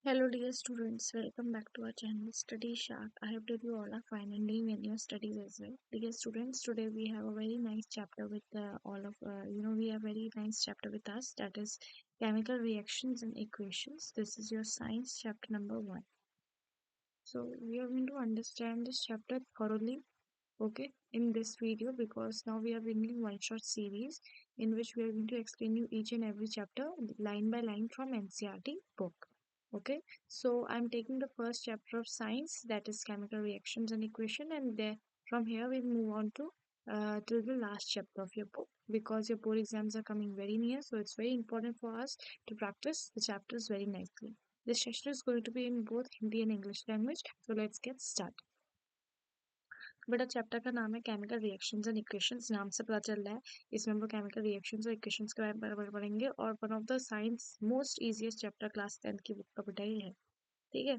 Hello dear students, welcome back to our channel Study Shark. I hope that you all are fine and doing well in your studies as well. Dear students, today we have a very nice chapter with we have a very nice chapter with us, that is chemical reactions and equations. This is your science chapter number 1. So we are going to understand this chapter thoroughly, okay, in this video, because now we are bringing one short series in which we are going to explain you each and every chapter line by line from NCERT book. Okay, so I'm taking the first chapter of science, that is chemical reactions and equation, and there from here we move on to the last chapter of your book, because your board exams are coming very near, so it's very important for us to practice the chapters very nicely. This session is going to be in both Hindi and English language, so let's get started. बेटा chapter का नाम है chemical reactions and equations. नाम से पता चल रहा है इसमें हम लोग केमिकल रिएक्शंस और इक्वेशंस के बारे में पढ़ेंगे, और one of the science most easiest chapter class 10th की बुक का बेटा ही है। ठीक है,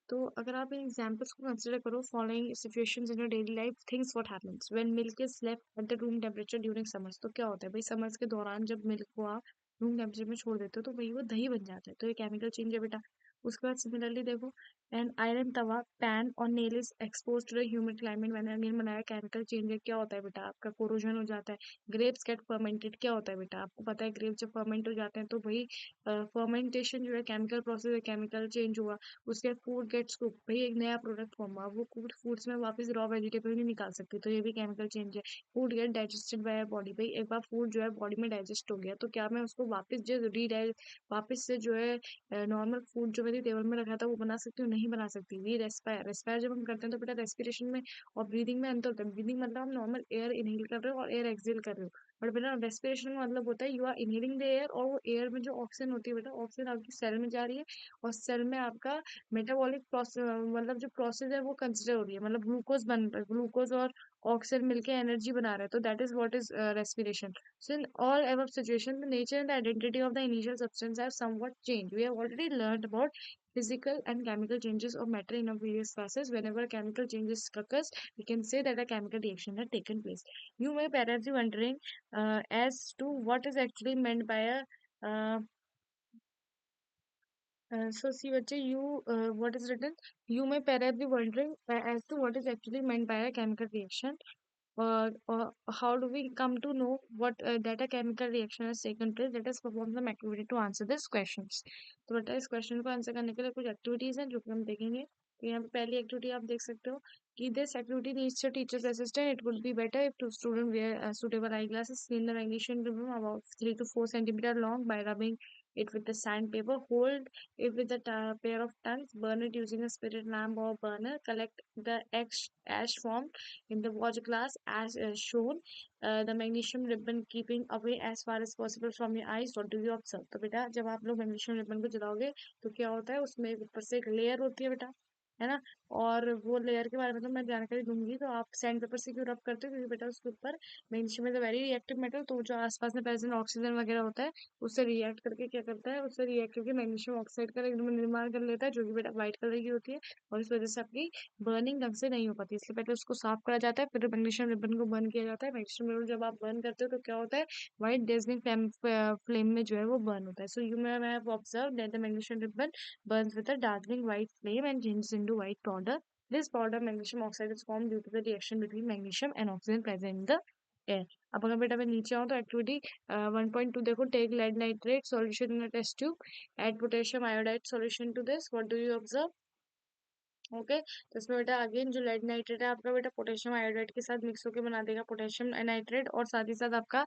तो अगर आप इन एग्जांपल्स को कंसीडर करो, following situations in your daily life, things what happens when milk is left at the room temperature during summers. तो क्या होता है भाई, समर्स के दौरान जब मिल्क को आप रूम टेम्परेचर में छोड़ देते हो तो भाई वो दही बन जाता है, तो ये केमिकल चेंज है बेटा। उसके बाद सिमिलरली देखो, एन आयरन तवा पैन और nail is expose to the humid climate when again बनाया, केमिकल चेंज है। क्या होता है बेटा, आपका कोरोजन हो जाता है। ग्रेप्स गेट फर्मेंटेड, क्या होता है बेटा, आपको पता है ग्रेप्स जब फर्मेंट हो जाते हैं तो भाई फर्मेंटेशन जो है केमिकल प्रोसेस है, केमिकल चेंज हुआ। उसके बाद फूड गेट्स कुक, भाई एक नया प्रोडक्ट फॉर्म हुआ, वो कुड फूड्स में वापस रॉ वेजिटेबल नहीं निकाल सकती, तो ये भी केमिकल चेंज है। Food gate digested by body, भाई एक बार फूड जो है बॉडी में डाइजेस्ट हो गया तो क्या मैं उसको वापस जो वापस से जो है नॉर्मल फूड जो मेरी टेबल में रखा था वो बना सकती हूँ? नहीं बना सकती। ये रेस्पायर रेस्पायर जब हम करते हैं तो बेटा रेस्पिरेशन में और ब्रीदिंग में अंतर होता है। ब्रीदिंग मतलब हम नॉर्मल एयर इनहेल कर रहे हो और एयर एक्सहेल कर रहे हो, बट बेटा रेस्पिरेशन का मतलब होता है you are inhaling the air, और वो एयर में जो ऑक्सीजन होती है बेटा, ऑक्सीजन आपकी सेल में जा रही है, और सेल में आपका मेटाबॉलिक प्रोसेस मतलब जो प्रोसेस है वो कंसिडर हो रही है, मतलब ग्लूकोज बन रहा है, ग्लूकोज और ऑक्सीजन मिलके एनर्जी बना रहा है, तो that is what is respiration. So in all above situation, the nature and the identity of the initial substance have somewhat changed. We have already learned about physical and chemical changes of matter in our previous classes. Whenever chemical changes occurs, we can say that a chemical reaction had taken place. You may perhaps be wondering as to what is actually meant by a uh, so see bache, what is written? You may perhaps be wondering as to what is actually meant by a chemical reaction. Or how do we come to know what that a chemical reaction has taken place? Let us perform some activity to answer these questions. तो बेटा इस question को answer करने के लिए कुछ activities हैं जो कि हम देखेंगे। तो यहाँ पे पहली एक्टिविटी आप देख सकते हो कि this activity needs your teachers assistant. It would be better if two student wear suitable eyeglasses. Clean the magnesium ribbon about 3 to 4 centimeter long by rubbing it with the sandpaper. Hold it with a pair of tongues. Burn it using a spirit lamp or burner. Collect the ash formed in the watch glass as shown. The magnesium ribbon keeping away as far as possible from your eyes. What do you observe? तो बेटा जब आप लोग magnesium ribbon को जलाओगे तो क्या होता है, उसमें ऊपर से एक लेयर होती है बेटा, है ना। और वो लेयर के बारे में तो मैं जानकारी दूंगी, तो आप सैंड पेपर से क्यों रब करते हो, क्योंकि बेटा उसके ऊपर magnesium is a very reactive metal, तो जो आसपास में प्रेजेंट ऑक्सीजन वगैरह होता है उससे रिएक्ट करके क्या करता है, उससे रिएक्ट करके मैग्नीशियम ऑक्साइड का एक निर्माण कर लेता है, जो कि बेटा व्हाइट कलर की होती है, और इस वजह से आपकी बर्निंग ढंग से नहीं हो पाती। इसलिए पहले उसको साफ करा जाता है, फिर मैग्नीशियम रिबन को बर्न किया जाता है। मैग्नीशियम रिबन जब आप बर्न करते हो तो क्या होता है, व्हाइट डेजनिंग फ्लेम में जो है वो बर्न होता है। So you may have observe that the magnesium ribbon burns with a dazzling white flame and changes into white powder. This powder magnesium oxide is formed due to the reaction between magnesium and oxygen present in the air. अब अगर बेटा मैं नीचे आऊँ तो activity 1.2 देखो, take lead nitrate solution in a test tube, add potassium iodide solution to this, what do you observe? Okay, तो इसमें बेटा अगेन जो लेड नाइट्रेट है आपका बेटा पोटेशियम आयोडाइड के साथ मिक्स होकर बना देगा पोटेशियम नाइट्रेट, और साथ ही साथ आपका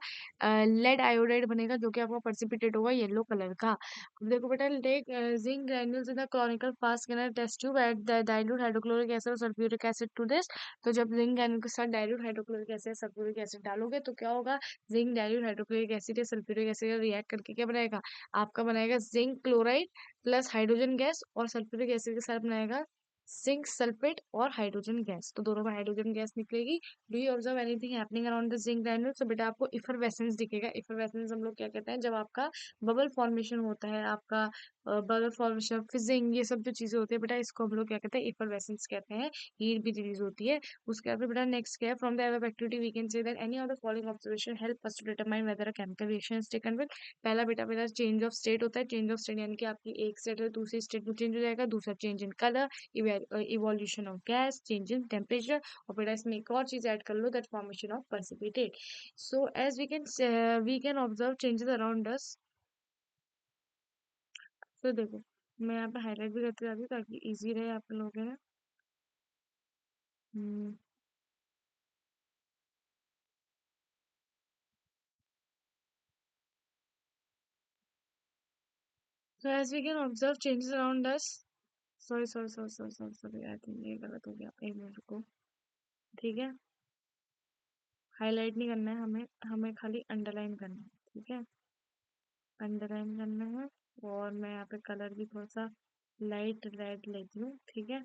लेड आयोडाइड बनेगा जो कि आपका प्रेसिपिटेट होगा येलो कलर का। अब देखो बेटा, take zinc granules in the conical flask scanner test tube, add the dilute hydrochloric acid और सल्फ्यूरिक एसिड टू दिस। तो जब जिंक ग्रैन्यूल के साथ dilute hydrochloric acid sulphuric acid डालोगे तो क्या होगा, जिंक डाइल्यूट हाइड्रोक्लोरिक एसिड या सल्फ्यूरिक एसिड रिएक्ट करके क्या बनाएगा, आपका बनाएगा zinc chloride plus hydrogen gas, और सल्फ्यूरिक एसिड के साथ बनाएगा जिंक सल्फेट और हाइड्रोजन गैस, तो दोनों में हाइड्रोजन गैस निकलेगी। Do you observe anything happening around the zinc granule? तो बेटा आपको इफरवेसेंस दिखेगा। इफरवेसेंस हम लोग क्या कहते हैं, जब आपका बबल फॉर्मेशन होता है, आपका बल्ब फॉर्मेशन, फिजिंग, ये सब जो चीजें होती है बेटा, इसको हम लोग क्या कहते हैं, इफरवेसेंस कहते हैं। हीट भी रिलीज होती है। उसके बाद बेटा नेक्स्ट क्या है, from the above activity we can say that any of the following observation help us to determine whether a chemical reaction is taken with. पहला बेटा मेरा चेंज ऑफ स्टेट होता है। चेंज ऑफ स्टेट यानी कि आपकी एक स्टेट है दूसरी स्टेट में चेंज हो जाएगा। दूसरा change in colour, evolution of gas, change in temperature. और बेटा इसमें एक और चीज ऐड कर लो, that formation of precipitate. So as we can observe changes around us. तो देखो, मैं यहाँ पे हाईलाइट भी करते जाती हूँ ताकि इजी रहे आप लोगों के लिए। हम्म, so as we can observe changes around us. Sorry I think ये गलत हो गया, एक मिनट रुको। ठीक है, हाईलाइट नहीं करना है हमें, हमें खाली अंडरलाइन करना है। ठीक है, अंडरलाइन करना है। और मैं यहाँ पे कलर भी थोड़ा सा लाइट रेड लेती हूँ। ठीक है,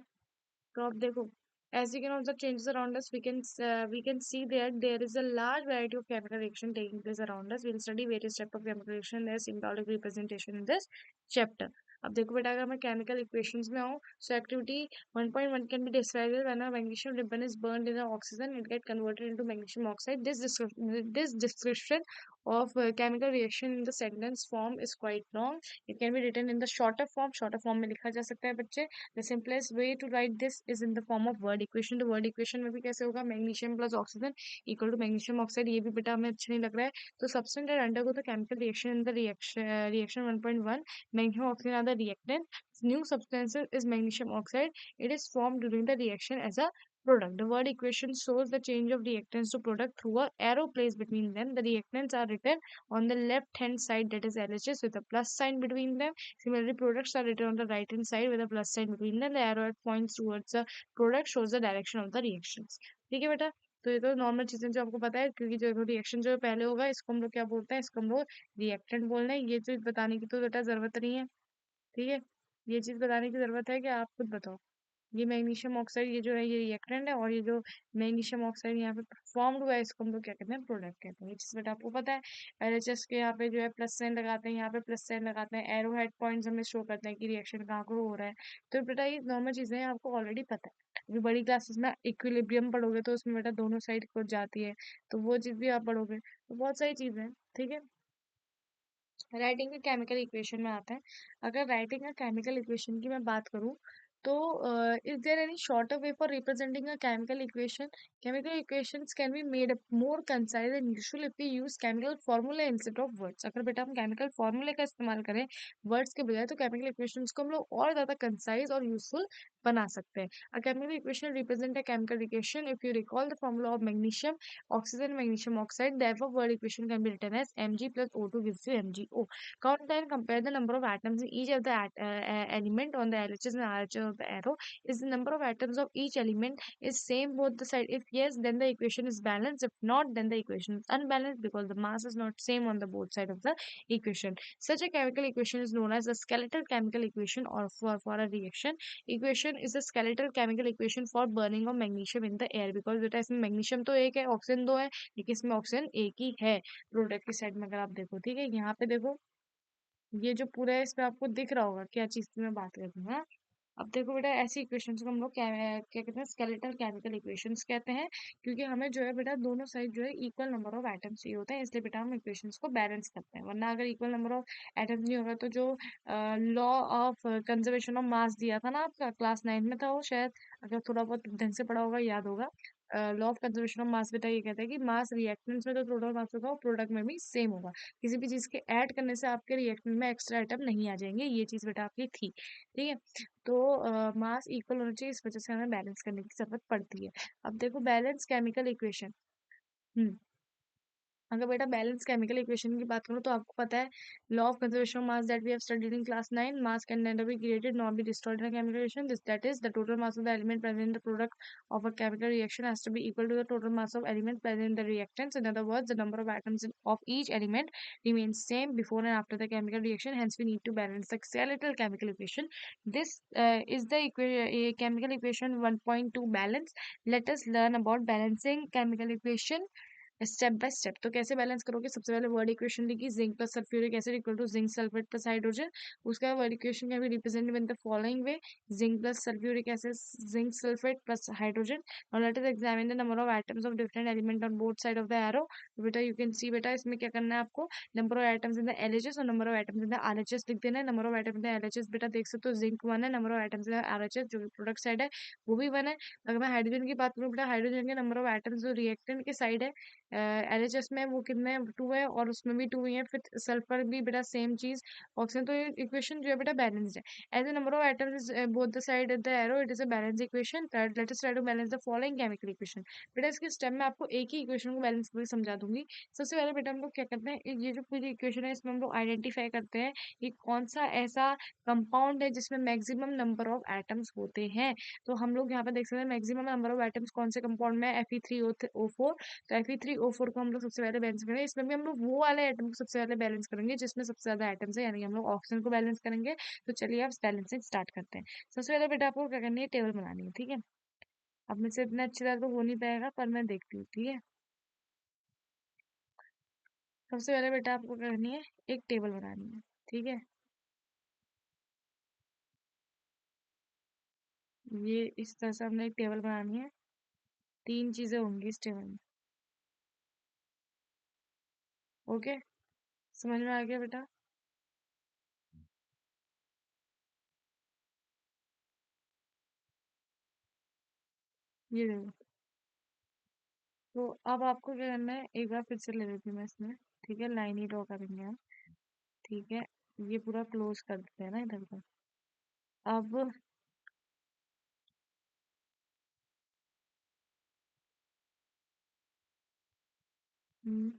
तो अब देखो, as you can observe changes around us, we can see that there is a large variety of chemical reaction taking place around us. We'll study various types of chemical reaction, their symbolic representation in this chapter. अब देखो बेटा, अगर मैं chemical equations में आऊँ, so activity 1.1 can be described as when a magnesium ribbon is burned in the oxygen, it get converted into magnesium oxide. This description of chemical reaction in the sentence form is quite long. It can be written in the shorter form. shorter form में लिखा जा सकता है बच्चे। The simplest way to write this is in the form of word equation. तो word equation में भी कैसे होगा, magnesium plus oxygen equal to magnesium oxide. ये भी बेटा हमें अच्छा नहीं लग रहा है। तो substance that undergo the chemical reaction in the reaction 1.1, magnesium oxygen are the reactant. New substances is magnesium oxide. It is formed during the reaction as a product. The word equation shows the change of reactants to product through a arrow placed between them. The reactants are written on the left hand side, that is LHS, with a plus sign between them. Similarly, products are written on the right hand side with a plus sign between them. The arrow that points towards the product shows the direction of the reactions. ठीक है बेटा, तो ये तो normal चीजें जो आपको पता है, क्योंकि जो रिएक्शन जो पहले होगा इसको हम लोग क्या बोलते हैं, इसको हम लोग रिएक्टेंट बोलना है। ये चीज बताने की तो बेटा जरूरत नहीं है। ठीक है, ये चीज बताने की जरूरत है कि आप खुद बताओ। ये मैग्नीशियम ऑक्साइड ये जो है ये रिएक्टेंट है, और ये जो मैग्नीशियम ऑक्साइड यहाँ पे फॉर्म्ड हुआ है इसको हम लोग क्या कहते हैं, प्रोडक्ट कहते हैं। ये चीज बेटा आपको पता है। एलएचएस के यहाँ पे जो है प्लस साइन लगाते हैं, यहाँ पे प्लस साइन लगाते हैं, एरो हेड पॉइंट्स हमें शो करते हैं कि रिएक्शन कहाँ को हो रहा है। तो बेटा ये नॉर्मल चीजें हैं, आपको ऑलरेडी पता है। अभी बड़ी क्लासेस में इक्विलिब्रियम पढ़ोगे तो उसमें बेटा दोनों साइड को जाती है, तो वो चीज भी आप पढ़ोगे। तो बहुत सारी चीजें हैं। ठीक है, राइटिंग का केमिकल इक्वेशन में आता है। अगर राइटिंग का केमिकल इक्वेशन की मैं बात करूं, तो is there any shorter way for representing a chemical equation? Chemical equations can be made more concise and usual if we use chemical formula instead of words. अगर बेटा हम केमिकल फॉर्मूले का इस्तेमाल करें वर्ड्स के बजाय, तो केमिकल इक्वेशंस को हम लोग और ज्यादा कंसाइज और यूजफुल बना सकते हैं। अ chemical equation represent a chemical reaction if you recall the formula of magnesium oxygen magnesium oxide, therefore word equation can be written as Mg plus O2 gives you MgO. Count and compare the number of atoms in each of the element on the LHS and RHS of the arrow. Is the number of atoms of each element is same both the side? If yes, then the equation is balanced. If not, then the equation is unbalanced because the mass is not same on the both side of the equation. Such a chemical equation is known as a skeletal chemical equation, or for a reaction equation is a skeletal chemical equation for burning of magnesium in the air, because बेटा इसमें magnesium तो एक है, oxygen दो है, लेकिन इसमें oxygen एक ही है। प्रोडक्ट की साइड में अगर आप देखो, ठीक है, यहाँ पे देखो, ये जो पूरा है इसमें आपको दिख रहा होगा क्या चीज की मैं बात कर रही हूँ। हाँ? अब देखो बेटा, ऐसी इक्वेशंस को हम लोग क्या कहते हैं, स्केलेटल केमिकल इक्वेशंस कहते हैं, क्योंकि हमें जो है बेटा दोनों साइड जो है इक्वल नंबर ऑफ एटम्स चाहिए होते हैं, इसलिए बेटा हम इक्वेशंस को बैलेंस करते हैं। वरना अगर इक्वल नंबर ऑफ एटम्स नहीं होगा, तो जो लॉ ऑफ कंजर्वेशन ऑफ मास दिया था ना आपका, क्लास 9 में था वो शायद, अगर थोड़ा बहुत ढंग से पढ़ा होगा याद होगा। लॉ ऑफ कंजर्वेशन ऑफ मास बेटा ये कहता है कि मास रिएक्टेंट्स में जो टोटल मास होगा वो प्रोडक्ट में भी सेम होगा। किसी भी चीज के ऐड करने से आपके रिएक्टेंट में एक्स्ट्रा आइटम नहीं आ जाएंगे। ये चीज बेटा आपकी थी। ठीक है, तो मास इक्वल होना चाहिए, इस वजह से हमें बैलेंस करने की जरूरत पड़ती है। अब देखो बैलेंस केमिकल इक्वेशन। हम्म, अगर बेटा बैलेंस केमिकल इक्वेशन की बात करूँ, तो आपको पता है law of conservation of mass that we have studied in class 9, mass can never be created not be destroyed in a chemical reaction, this that is the total mass of the element present in the product of a chemical reaction has to be equal to the total mass of element present in the reactants. In other words, the number of atoms of each element remains same before and after the chemical reaction. Hence, we need to balance the skeletal chemical equation. This is the chemical equation 1.2 balance. Let us learn about balancing chemical equation. Step by step. तो कैसे balance करोगे? सबसे पहले word equation लिखी, zinc plus sulphuric acid equal to zinc sulphate plus hydrogen. उसका word equation can be represented in the following way, zinc plus sulphuric acid zinc sulphate plus hydrogen. Now let us examine the number of atoms of different element on both side of the arrow. बेटा you can see, बेटा इसमें क्या करना है आपको, number of atoms in the LHS और number of atoms in the RHS लिख देना है। Number of atoms in the LHS बेटा देख सकते हो जिंक 1 है, number of atoms in the RHS जो प्रोडक्ट साइड है वो भी 1 है। अगर मैं हाइड्रोजन की बात करूँ बेटा, हाइड्रोजन के नंबर ऑफ एटम्स जो रिएक्टेंट के साइड है एलएचएस में वो कितने 2 है और उसमें भी 2 ही है। फिर सल्फर भी बेटा सेम चीज, ऑक्सीजन। तो ये इक्वेशन जो है बेटा बैलेंस्ड है। As the number of atoms both the side of the arrow it is a balance equation. Let us try to balance the following chemical equation. बेटा इसके स्टेप में आपको एक ही इक्वेशन को बैलेंस करके समझा दूंगी। सबसे पहले बेटा हम लोग क्या करते हैं, ये जो पूरी इक्वेशन है इसमें हम लोग आइडेंटिफाई करते हैं कि कौन सा ऐसा कंपाउंड है जिसमें मैक्सिमम नंबर ऑफ एटम्स होते हैं। तो हम लोग यहाँ पे देख सकते हैं मैक्सिमम नंबर ऑफ एटम्स कौन से कंपाउंड में है, Fe3O4। तो Fe3O4 को हम लोग सबसे पहले बैलेंस करेंगे। इसमें भी हम लोग वो वाले एटम को सबसे पहले बैलेंस करेंगे जिसमें सबसे ज्यादा एटम्स है, यानी हम लोग ऑक्सीजन को बैलेंस करेंगे। तो चलिए आप बैलेंसिंग स्टार्ट करते हैं। सबसे पहले बेटा आपको क्या करनी है, टेबल बनानी है, ठीक है। अब मुझसे इतना अच्छी तरह तो हो नहीं पाएगा पर मैं देखती हूँ, ठीक है। सबसे पहले बेटा आपको क्या करनी है, एक टेबल बनानी है, ठीक है। ये इस तरह से हमने एक टेबल बनानी है। 3 चीजें होंगी इस टेबल में। ओके, समझ में आ गया बेटा? ये देखो। तो अब आपको क्या करना है, एक बार फिर से ले लेती हूँ मैं इसमें, ठीक है। लाइन ही ड्रॉ करेंगे हम, ठीक है। ये पूरा क्लोज कर देते हैं ना इधर का। अब हम्म,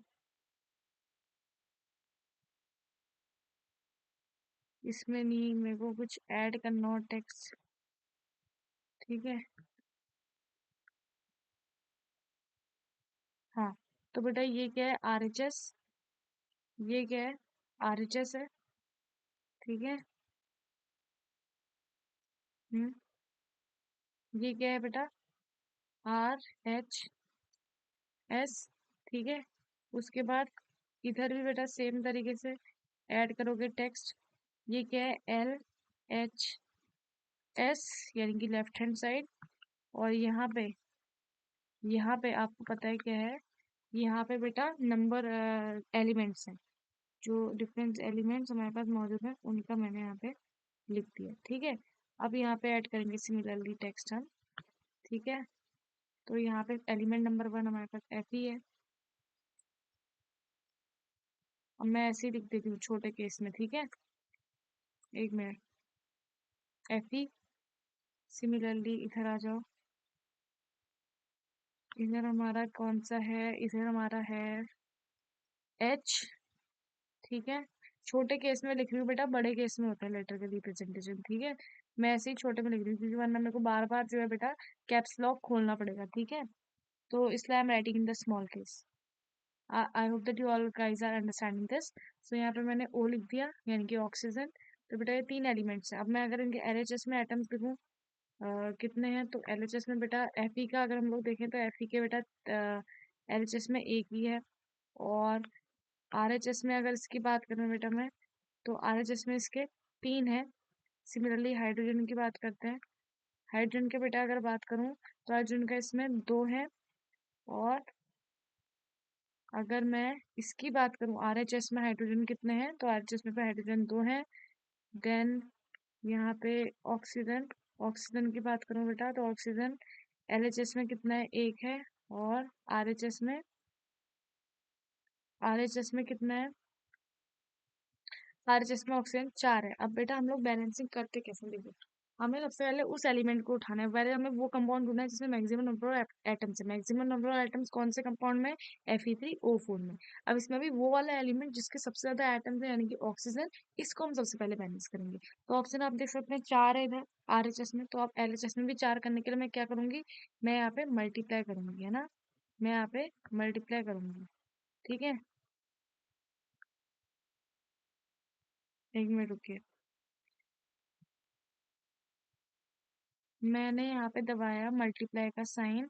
इसमें नहीं, मेरे को कुछ ऐड करना हो टेक्स्ट, ठीक है। हाँ, तो बेटा ये क्या है, आरएचएस। ये क्या है, आरएचएस है, ठीक है। हम्म, ये क्या है बेटा, RHS, ठीक है। उसके बाद इधर भी बेटा सेम तरीके से ऐड करोगे टेक्स्ट। ये क्या है, LHS, यानी कि लेफ्ट हैंड साइड। और यहाँ पे आपको पता है क्या है, यहाँ पे बेटा नंबर एलिमेंट्स हैं, जो डिफरेंट एलिमेंट्स हमारे पास मौजूद हैं उनका मैंने यहाँ पे लिख दिया, ठीक है। अब यहाँ पे ऐड करेंगे सिमिलरली टेक्स्ट हम, ठीक है। तो यहाँ पे एलिमेंट नंबर 1 हमारे पास Fe है। अब मैं ऐसे ही लिख देती हूँ छोटे केस में, ठीक है। एक मिनट, Fe। सिमिलरली इधर आ जाओ, इधर हमारा कौन सा है, इधर हमारा है H, ठीक है। छोटे केस में लिख रही हूँ बेटा, बड़े केस में होता है लेटर का रिप्रेजेंटेशन, ठीक है। मैं ऐसे ही छोटे में लिख रही हूँ क्योंकि वरना मेरे को बार बार जो है बेटा कैप्स लॉक खोलना पड़ेगा, ठीक है। तो इसलिए I am writing in the small case. I hope that you all guys are understanding this. So यहाँ पे मैंने O लिख दिया, यानी कि ऑक्सीजन। तो बेटा ये 3 एलिमेंट्स हैं। अब मैं अगर इनके LHS में एटम्स लिखूँ कितने हैं, तो LHS में बेटा Fe का अगर हम लोग देखें तो Fe के बेटा LHS में एक ही है। और RHS में अगर इसकी बात करूँ बेटा मैं, तो RHS में इसके 3 है। सिमिलरली हाइड्रोजन की बात करते हैं। हाइड्रोजन के बेटा अगर बात करूँ तो हाइड्रोजन का इसमें 2 है। और अगर मैं इसकी बात करूँ RHS में हाइड्रोजन कितने हैं, तो RHS में पे हाइड्रोजन 2 है। देन यहाँ पे ऑक्सीजन, ऑक्सीजन की बात करूँ बेटा तो ऑक्सीजन LHS में कितना है, 1 है। और RHS में, RHS में कितना है, RHS में ऑक्सीजन 4 है। अब बेटा हम लोग बैलेंसिंग करते कैसे, देखो। हमें सबसे पहले उस एलिमेंट को उठाना है, पहले हमें वो कंपाउंड ढूंढना है जिसमें मैक्सिमम नंबर ऑफ एटम्स है। मैक्सिमम नंबर ऑफ एटम्स कौन से कंपाउंड में, Fe3O4 में। अब इसमें भी वो वाला एलिमेंट जिसके सबसे ज्यादा एटम्स है, यानी कि ऑक्सीजन, इसको हम सबसे पहले बैलेंस करेंगे। तो ऑप्शन आप देख सकते हैं 4 है इधर RHS में। तो आप LHS में भी 4 करने के लिए मैं क्या करूंगी, मैं यहाँ पे मल्टीप्लाई करूंगी, है ना। मैं यहाँ पे मल्टीप्लाई करूंगी, ठीक है। एक मिनट रुकिए, मैंने यहाँ पे दबाया मल्टीप्लाई का साइन,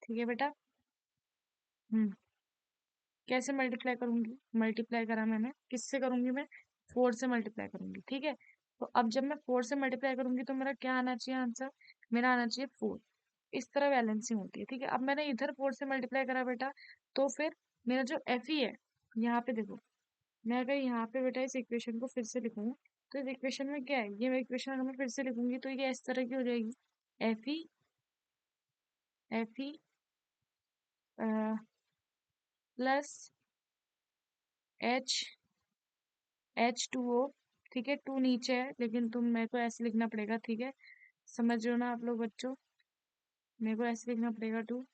ठीक है बेटा। हम्म, कैसे मल्टीप्लाई करूंगी, मल्टीप्लाई करा मैंने, किससे करूंगी मैं, 4 से मल्टीप्लाई करूंगी, ठीक है। तो अब जब मैं 4 से मल्टीप्लाई करूंगी तो मेरा क्या आना चाहिए आंसर, मेरा आना चाहिए 4। इस तरह बैलेंसिंग होती है, ठीक है। अब मैंने इधर 4 से मल्टीप्लाई करा बेटा, तो फिर मेरा जो एफ ई है, यहाँ पे देखो, मैं अगर यहाँ पे बेटा इस इक्वेशन को फिर से लिखूँ, तो इस इक्वेशन में क्या है, ये इक्वेशन अगर मैं फिर से लिखूंगी तो ये इस तरह की हो जाएगी, F E plus H H2O, ठीक है। टू नीचे है लेकिन तुम, मेरे को ऐसे लिखना पड़ेगा, ठीक है। समझ रहे हो ना आप लोग बच्चों, मेरे को ऐसे लिखना पड़ेगा, टू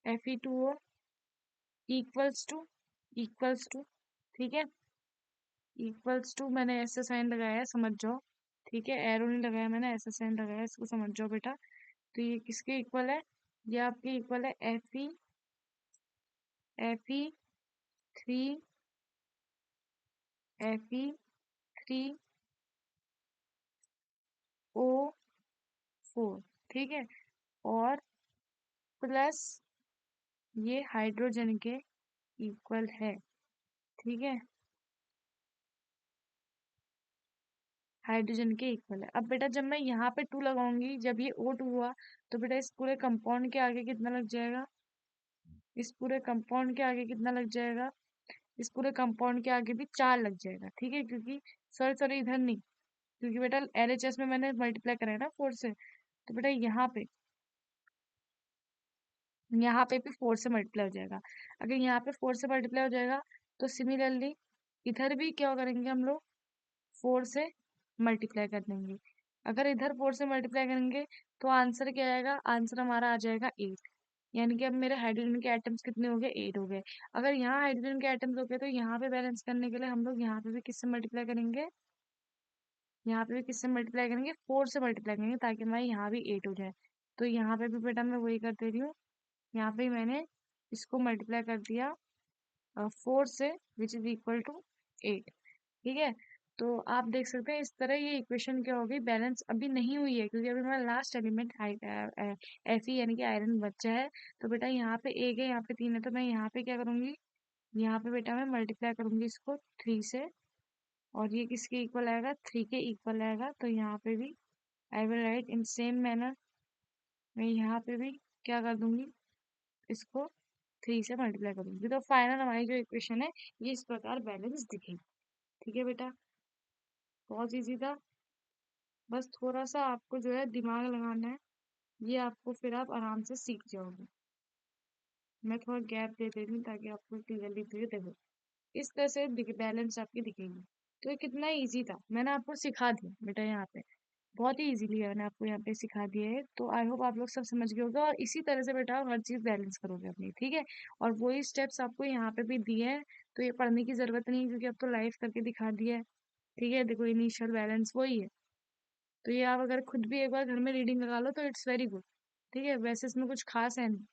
Fe2O इक्वल्स टू, ठीक है। इक्वल्स टू मैंने ऐसे साइन लगाया है, समझ जाओ, ठीक है। एरो नहीं लगाया मैंने, ऐसा साइन लगाया है, इसको समझ जाओ बेटा। तो ये किसके इक्वल है, ये आपके इक्वल है Fe Fe3O4, ठीक है। और प्लस ये हाइड्रोजन के इक्वल है, ठीक है। हाइड्रोजन के इक्वल है। अब बेटा जब मैं यहाँ पे 2 लगाऊंगी, जब ये O2 हुआ, तो बेटा इस पूरे कंपाउंड के आगे कितना लग जाएगा, इस पूरे कंपाउंड के आगे कितना लग जाएगा, इस पूरे कंपाउंड के आगे भी 4 लग जाएगा, ठीक है। क्योंकि सॉरी सॉरी, इधर नहीं, क्योंकि बेटा LHS में मैंने मल्टीप्लाई करा है ना 4 से, तो बेटा यहाँ पे भी 4 से मल्टीप्लाई हो जाएगा। अगर यहाँ पे 4 से मल्टीप्लाई हो जाएगा, तो सिमिलरली इधर भी क्या करेंगे हम लोग, 4 से मल्टीप्लाई कर देंगे। अगर इधर 4 से मल्टीप्लाई करेंगे तो आंसर क्या आएगा, आंसर हमारा आ जाएगा 8। यानी कि अब मेरे हाइड्रोजन के एटम्स कितने हो गए, 8 हो गए। अगर यहाँ हाइड्रोजन के एटम्स हो गए तो यहाँ पे बैलेंस करने के लिए हम लोग यहाँ पे भी किससे मल्टीप्लाई करेंगे, यहाँ पे भी किससे मल्टीप्लाई करेंगे, 4 से मल्टीप्लाई करेंगे, ताकि हमारे यहाँ भी 8 हो जाए। तो यहाँ पे भी बेटा मैं वही कर दे रही हूँ, यहाँ पे मैंने इसको मल्टीप्लाई कर दिया 4 से, विच इज इक्वल टू 8, ठीक है। तो आप देख सकते हैं इस तरह ये इक्वेशन क्या होगी, बैलेंस अभी नहीं हुई है, क्योंकि अभी हमारा लास्ट एलिमेंट Fe यानी कि आयरन बचा है। तो बेटा यहाँ पे 1 है, यहाँ पे 3 है, तो मैं यहाँ पे क्या करूंगी, यहाँ पे बेटा मैं मल्टीप्लाई करूंगी इसको 3 से, और ये किसके इक्वल आएगा, 3 के इक्वल आएगा। तो यहाँ पे भी I will write in same manner, मैं यहाँ पे भी क्या कर दूंगी, इसको 3 से मल्टीप्लाई करूंगी। तो फाइनल हमारी जो इक्वेशन है ये इस प्रकार बैलेंस दिखेगी, ठीक है बेटा। बहुत इजी था, बस थोड़ा सा आपको जो है दिमाग लगाना है, ये आपको फिर आप आराम से सीख जाओगे। मैं थोड़ा गैप दे देती हूँ ताकि आपको क्लियरली दिखे, देखो इस तरह से बैलेंस आपकी दिखेगी। तो ये कितना इजी था, मैंने आपको सिखा दिया बेटा, यहाँ पे बहुत ही इजीली मैंने आपको यहाँ पे सिखा दिया है। तो आई होप आप लोग सब समझ गए होगे, और इसी तरह से बेटा आप हर चीज बैलेंस करोगे अपनी, ठीक है। और वही स्टेप्स आपको यहाँ पे भी दिए हैं, तो ये पढ़ने की जरूरत नहीं है, क्योंकि अब तो लाइव करके दिखा दिया है, ठीक है। देखो इनिशियल बैलेंस वही है, तो ये आप अगर खुद भी एक बार घर में रीडिंग लगा लो तो इट्स वेरी गुड, ठीक है। वैसे इसमें कुछ खास है नहीं।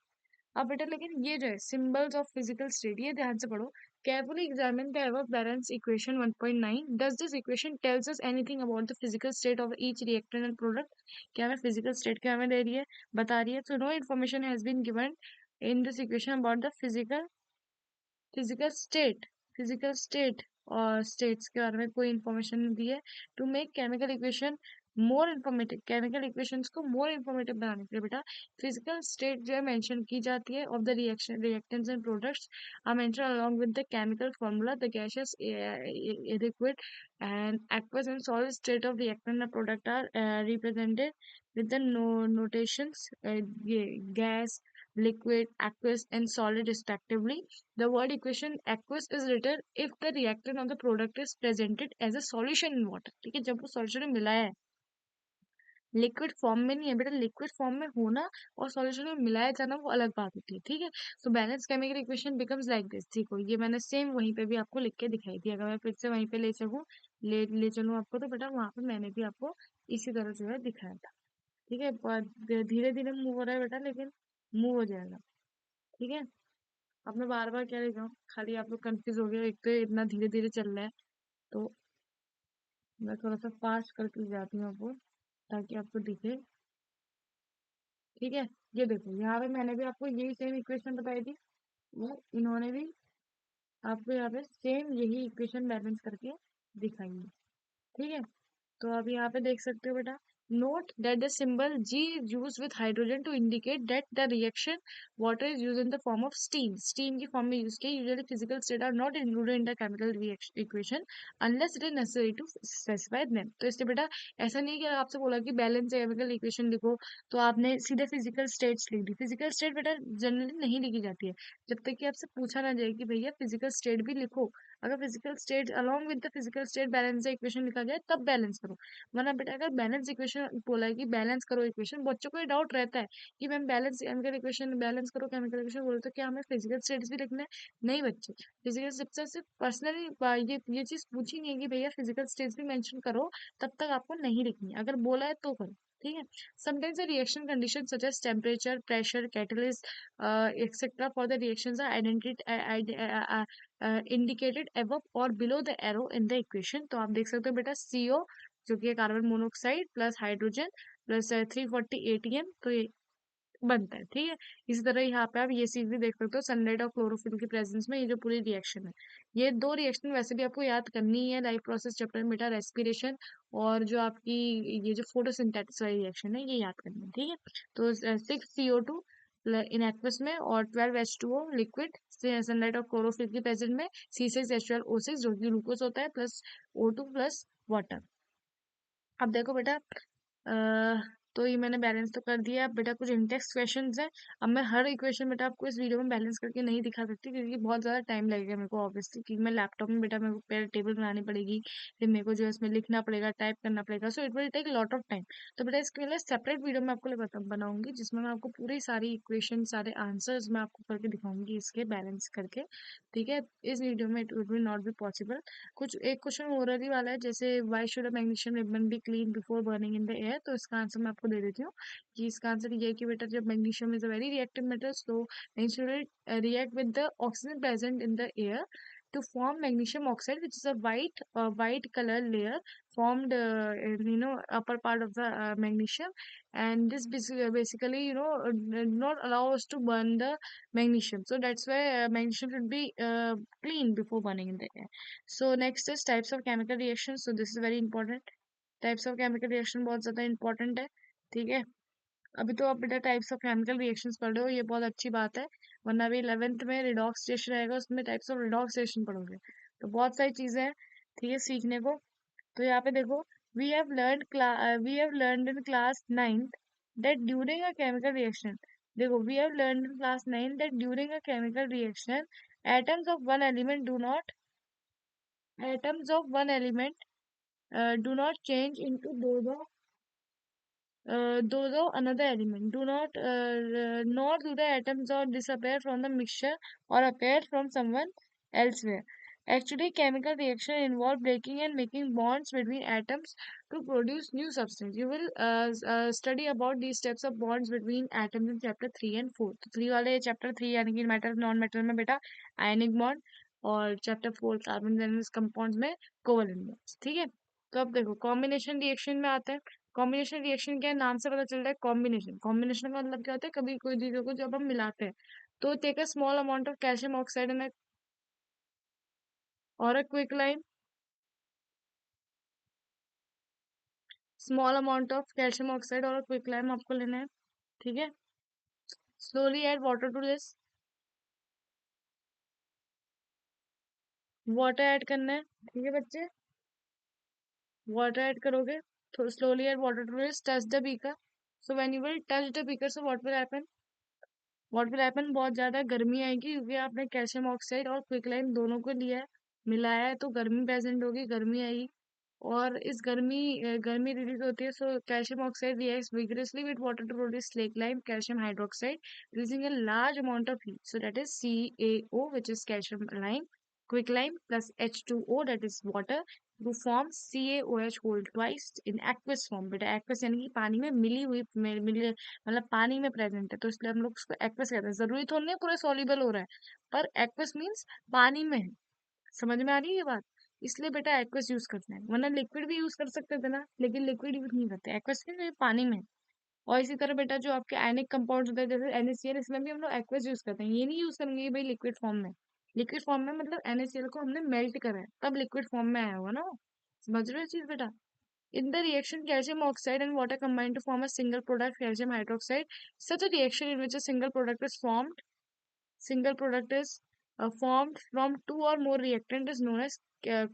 अब बेटा लेकिन ये जो है सिंबल्स ऑफ फिजिकल स्टेट, ये ध्यान से पढ़ो। Carefully examine the above balance equation 1.9, does this equation tells us anything about the physical state of each reactant and product. क्या हमें फिजिकल स्टेट क्या हमें दे रही है, बता रही है। So no information has been given in this equation about the physical state, physical state और स्टेट्स के बारे में कोई इंफॉर्मेशन नहीं दी है। To make chemical equation more informative, chemical equations को मोर इन्फॉर्मेटिव बनाने के लिए बेटा फिजिकल स्टेट जो है मेंशन की जाती है of the reaction reactants and products are mention along with the chemical formula, the gases liquid and aqueous and solid state of reactant and product are represented with the notations ये gas, liquid, aqueous and solid respectively. The word equation aqueous is written if the reactant of the product is presented as a solution in water, ठीक है। जब वो solution में मिलाया है, liquid form में नहीं है बेटा, लिक्विड फॉर्म में होना और सॉल्यूशन में मिलाया जाना वो अलग बात होती है, ठीक है। So balance chemical equation becomes like this, देखो ये मैंने सेम वहीं पे भी आपको लिख के दिखाई दी। अगर मैं फिर से वहीं पे ले सकूँ, ले चलूँ आपको, तो बेटा वहां पे मैंने भी आपको इसी तरह जो है दिखाया था, ठीक है। धीरे धीरे मूव हो रहा है बेटा, लेकिन मूव हो जाएगा, ठीक है। अब मैं बार बार क्या लिख रहा हूँ, खाली आप लोग कंफ्यूज हो गए, एक तो ये इतना धीरे धीरे चल रहा है, तो मैं थोड़ा सा फास्ट करके जाती हूँ आपको, ताकि आपको दिखे, ठीक है। ये देखो यहाँ पे मैंने भी आपको यही सेम इक्वेशन बताई थी, वो इन्होंने भी आपको यहाँ पे सेम यही इक्वेशन बैलेंस करके दिखाई है। ठीक है, तो आप यहाँ पे देख सकते हो बेटा, note that the symbol G is used with hydrogen to indicate that the reaction water is used in the form of steam. Steam की फॉर्म में यूज किया, usually physical state are not included in the chemical reaction equation unless it is necessary to specify them. तो इससे बेटा ऐसा नहीं है कि आपसे बोला कि बैलेंस केमिकल इक्वेशन लिखो तो आपने सीधे फिजिकल स्टेट्स लिख दी। फिजिकल स्टेट बेटा जनरली नहीं लिखी जाती है जब तक कि आपसे पूछा ना जाए कि भैया फिजिकल स्टेट भी लिखो। अगर physical state along with the physical state balance equation लिखा जाए तब बैलेंस करो, वरना बेटा अगर बैलेंस इक्वेशन बोला है कि बैलेंस करो इक्वेशन, बच्चों को ये डाउट रहता है कि ma'am balance chemical equation balance करो केमिकल इक्वेशन बोलो तो क्या हमें फिजिकल स्टेट्स भी लिखना है? नहीं बच्चे, फिजिकल स्टेट्स सिर्फ पर्सनली ये चीज पूछी नहीं है कि भैया फिजिकल स्टेट्स भी मेंशन करो, तब तक आपको नहीं लिखनी है, अगर बोला है तो करो। ठीक है, sometimes the reaction conditions such as temperature, pressure, catalyst, etc. for the reactions are indicated above or below the arrow in the equation। तो आप देख सकते हो बेटा CO जो कि carbon monoxide plus hydrogen plus 340 ATM, तो ये बनता है। ठीक है, इसी तरह यहाँ पे आप ये चीज भी देख सकते हो, सनलाइट और क्लोरोफिल की प्रेजेंस में ये जो पूरी रिएक्शन है, ये दो रिएक्शन वैसे भी आपको याद करनी है लाइफ प्रोसेस चैप्टर में बेटा, रेस्पिरेशन और जो आपकी ये जो फोटोसिंथेसिस वाली रिएक्शन है ये याद करनी है। ठीक है, तो 6CO2 इन एक्वस में और 12H2O लिक्विड सनलाइट और क्लोरोफिल की प्रेजेंस में, C6H12O6 जो कि ग्लूकोज होता है प्लस O2 प्लस वाटर। अब देखो बेटा, अ, तो ये मैंने बैलेंस तो कर दिया। अब बेटा कुछ इंटेक्स क्वेश्चंस हैं। अब मैं हर इक्वेशन बेटा आपको इस वीडियो में बैलेंस करके नहीं दिखा सकती क्योंकि बहुत ज़्यादा टाइम लगेगा मेरे को ऑब्वियसली, क्योंकि मैं लैपटॉप में बेटा मेरे को पहले टेबल बनानी पड़ेगी, फिर मेरे को जो है इसमें लिखना पड़ेगा, टाइप करना पड़ेगा, so it will take lot of time. तो बेटा इसके लिए सेपरेट वीडियो मैं आपको बनाऊंगी जिसमें मैं आपको पूरी सारी इक्वेशन सारे आंसर्स मैं आपको करके दिखाऊंगी इसके बैलेंस करके। ठीक है, इस वीडियो में it will not be possible. कुछ एक क्वेश्चन ओरली वाला है, जैसे why should a magnesium ribbon be clean before burning in the air, तो इसका आंसर मैं आपको दे देती हूँ कि इसका आंसर ये है कि बेटा जब magnesium is a very reactive metal, so magnesium react with the oxygen present in the air to form magnesium oxide, which is a white color layer formed in, upper part of the magnesium, and this basically not allow us to burn the magnesium, so that's why magnesium should be clean before burning in the air. So next is types of chemical reactions, so this is very important। Types of chemical reaction बहुत ज्यादा important है। ठीक है, अभी तो आप बेटा types of chemical reactions पढ़ रहे हो, ये बहुत अच्छी बात है, वरना अभी 11th में रिडॉक्स स्टेशन रहेगा उसमें टाइप्स ऑफ रिडॉक्स स्टेशन पढ़ोगे, तो बहुत सारी चीजें हैं ठीक है सीखने को। तो यहाँ पे देखो, we have learned in class 9th that during a chemical reaction, देखो we have learned in class 9 that during a chemical reaction atoms of one element do not atoms of one element do not change into those of another element, do not nor do the atoms or disappear from the mixture or appear from someone elsewhere. Actually, chemical reaction involve breaking and making bonds between atoms to produce new substance. You will study about these types of bonds between atoms in chapter 3 and 4। तो 3 वाले chapter 3 यानी कि metal non metal में बेटा ionic bond, और chapter 4 carbon compounds में covalent bonds. ठीक है, तो अब देखो कॉम्बिनेशन रिएक्शन में आता है। कॉम्बिनेशन रिएक्शन क्या है, नाम से पता चल रहा है कॉम्बिनेशन। कॉम्बिनेशन का मतलब क्या होता है, कभी कोई चीजों को जब हम मिलाते हैं तो take a small amount of calcium oxide और a quick lime, small amount of calcium oxide और क्विक लाइम आपको लेना है। ठीक है, slowly add water to this, water add करना है। ठीक है बच्चे, वाटर ऐड करोगे तो slowly add water to this, touch the beaker, so when you will touch the beaker, so what will happen, बहुत ज्यादा गर्मी आएगी क्योंकि आपने कैल्शियम ऑक्साइड और क्विकलाइम दोनों को लिया है, मिलाया है, तो गर्मी प्रेजेंट होगी, गर्मी आएगी, और इस गर्मी रिलीज होती है, so calcium oxide reacts vigorously with water to produce slake lime calcium hydroxide releasing a large amount of heat, so that is CaO, which is calcium lime, quicklime plus H2O, that is water, to form CaOH whole twice in aqueous form। बेटा aqueous यानी कि पानी में मिली हुई मतलब पानी में present है, तो इसलिए हम लोग उसको एक्वस कहते हैं। जरूरी तो नहीं है पूरा सॉल्युबल हो रहा है, पर एक्वस मीन्स पानी में है। समझ में आ रही है ये बात, इसलिए बेटा एक्वस यूज करते हैं, वरना लिक्विड भी यूज कर सकते थे ना, लेकिन लिक्विड यूज नहीं करते, एक्वस में पानी में है। और इसी तरह बेटा जो आपके आयनिक कंपाउंड होते हैं जैसे NaCl, इसमें भी हम लोग एक्वस यूज करते हैं, ये नहीं यूज करेंगे कि भाई लिक्विड फॉर्म में। लिक्विड फॉर्म में मतलब NaCl को हमने मेल्ट करा है तब लिक्विड फॉर्म में आया होगा ना वो। समझ रहे हो चीज बेटा? In the reaction, calcium oxide and water combine to form a single product, calcium hydroxide. Such a reaction in which a single product is formed from two or more reactant is known as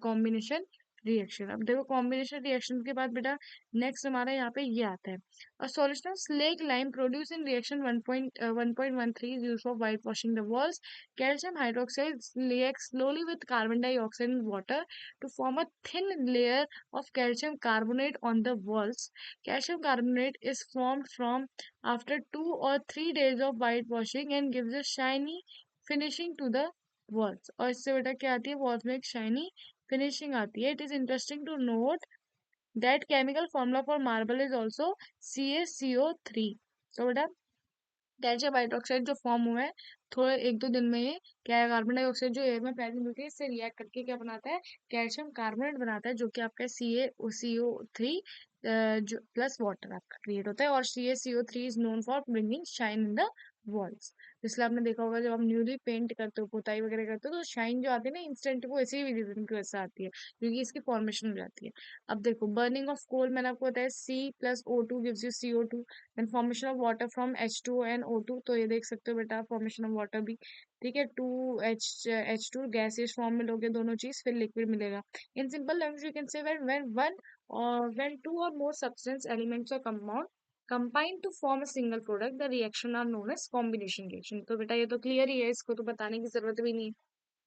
combination reaction. अब देखो combination reaction के बाद बेटा next हमारा यहाँ पे ये आता है, a solution of slaked lime produced in reaction 1.13 is used for whitewashing the walls. Calcium hydroxide reacts slowly with carbon dioxide and water to form a thin layer of calcium carbonate on the walls. Calcium carbonate is formed from after 2 or 3 days of whitewashing and gives a shiny finishing to the walls. और इससे बेटा क्या आती है, walls में एक shiny finishing आती है. It is interesting to note that chemical formula for marble is also CaCO3. तो बेटा कैल्शियम हाइड्रोक्साइड जो फॉर्म हुआ है थोड़े 1-2 दिन में, ये क्या है, कार्बन डाइऑक्साइड जो एयर में प्रेजेंट होती है इससे रिएक्ट करके क्या बनाता है, कैल्शियम कार्बोनेट बनाता है, जो कि आपका CaCO3 जो प्लस वाटर आपका क्रिएट होता है. और CaCO3 is known for bringing shine in the walls. इसलिए आपने देखा होगा जब आप न्यूली पेंट करते हो, पुताई वगैरह करते हो, तो शाइन जो आती है ना इंस्टेंट, वो इसी रीजन की वजह से आती है क्योंकि इसकी फॉर्मेशन हो जाती है. अब देखो बर्निंग ऑफ कोल, मैंने आपको बताया C+O2 gives you CO2. Then formation of water from H2 and O2, तो ये देख सकते हो बेटा फॉर्मेशन ऑफ वाटर भी. ठीक है, 2H2 गैसियस फॉर्म में लोगे दोनों चीज, फिर लिक्विड मिलेगा. In simple language you can say when two or more substance elements or compound combine to form a single product, the reaction are known as combination reaction. तो बेटा ये तो क्लियर ही है, इसको तो बताने की जरूरत भी नहीं है.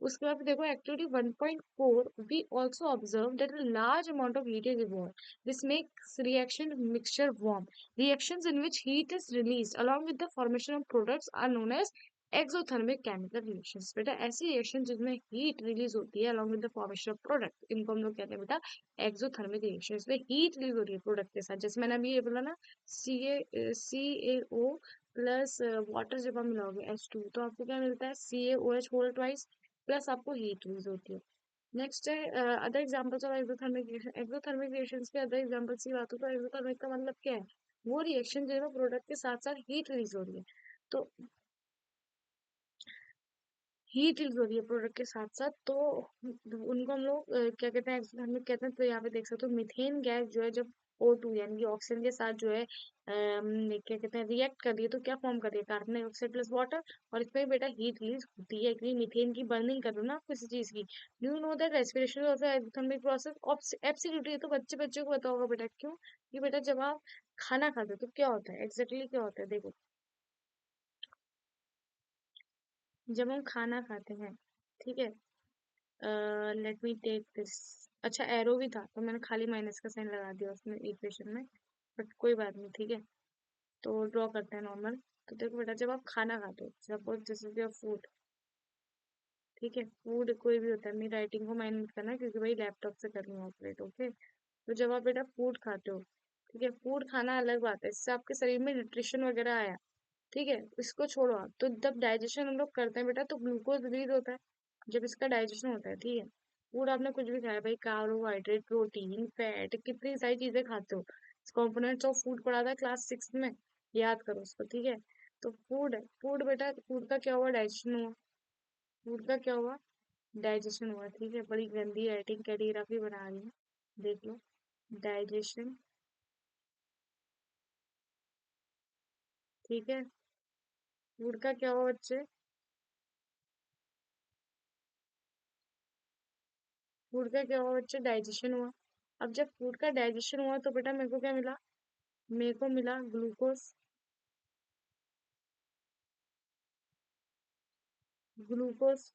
उसके बाद देखो activity 1.4, we also observe that a large amount of heat is evolved. This makes reaction mixture warm. Reactions in which heat is released along with the formation of products are known as exothermic chemical reactions. बेटा ऐसी reaction जिसमें heat release होती है along with the formation of product, इनको हम लोग कहते हैं बेटा एक्सोथर्मिक रिएक्शन. इसमें हीट रिलीज हो रही है प्रोडक्ट के साथ, जैसे मैंने अभी ये बोला ना, CaO प्लस वाटर जब आप मिलाओगे H2 तो आपको क्या मिलता है, CaOH होल ट्वाइस प्लस आपको हीट यूज होती है. नेक्स्ट है other examples of exothermic reaction. Exothermic reactions के अदर एग्जांपल्स की बात हो तो एक्सोथर्मिक का मतलब क्या है, वो रिएक्शन जो है प्रोडक्ट के साथ साथ हीट रिलीज हो रही है. तो हीट रिलीज हो रही है प्रोडक्ट के साथ साथ, तो उनको हम लोग क्या कहते हैं, एक्सोथर्मिक कहते हैं. तो यहाँ पे देख सकते हो मीथेन गैस जो है जब O2 यानी कि ऑक्सीजन के साथ जो है क्या कहते हैं रिएक्ट कर रही है, तो क्या फॉर्म कर रही है, कार्बन डाइऑक्साइड प्लस वाटर. और इसमें बेटा हीट रिलीज होती है क्योंकि मीथेन की बर्निंग कर रहे हो ना आप किसी चीज की. Do you know that respiration of exothermic process? Absolutely. तो बच्चे बच्चे को पता होगा बेटा, क्यों कि बेटा जब आप खाना खाते हो तो क्या होता है, एग्जैक्टली क्या होता है, देखो जब हम खाना खाते हैं, ठीक है, लेट मी टेक दिस. अच्छा एरो भी था तो मैंने खाली माइनस का साइन लगा दिया उसमें इक्वेशन में, बट कोई बात नहीं. ठीक है, तो ड्रॉ करते हैं नॉर्मल. तो देखो बेटा जब आप खाना खाते हो, suppose this is your food. ठीक है, फूड कोई भी होता है, मेरी राइटिंग को माइंड मत करना क्योंकि भाई लैपटॉप से कर रही हूँ ऑपरेट. ओके, तो जब आप बेटा फूड खाते हो, ठीक है, फूड खाना अलग बात है, इससे आपके शरीर में न्यूट्रिशन वगैरह आया. ठीक है, इसको छोड़ो आप, तो जब डाइजेशन हम लोग करते हैं बेटा तो ग्लूकोज रिलीज होता है जब इसका डाइजेशन होता है. ठीक है, फूड आपने कुछ भी खाया भाई, कार्बोहाइड्रेट, प्रोटीन, फैट, कितनी सारी चीजें खाते हो. कॉम्पोनेंट्स ऑफ फूड पढ़ा था क्लास 6 में, याद करो उसको. ठीक है, तो फूड है, फूड बेटा फूड का क्या हुआ, डाइजेशन हुआ. फूड का क्या हुआ, डाइजेशन हुआ. ठीक है, बड़ी गंदी राइटिंग कैलीग्राफी बना रही है, देख लो. डाइजेशन. ठीक है, फूड का क्या हुआ बच्चे, फूड का क्या हुआ बच्चे, डाइजेशन हुआ. अब जब फूड का डाइजेशन हुआ तो बेटा मेरे को क्या मिला, मेरे को मिला ग्लूकोज. ग्लूकोज,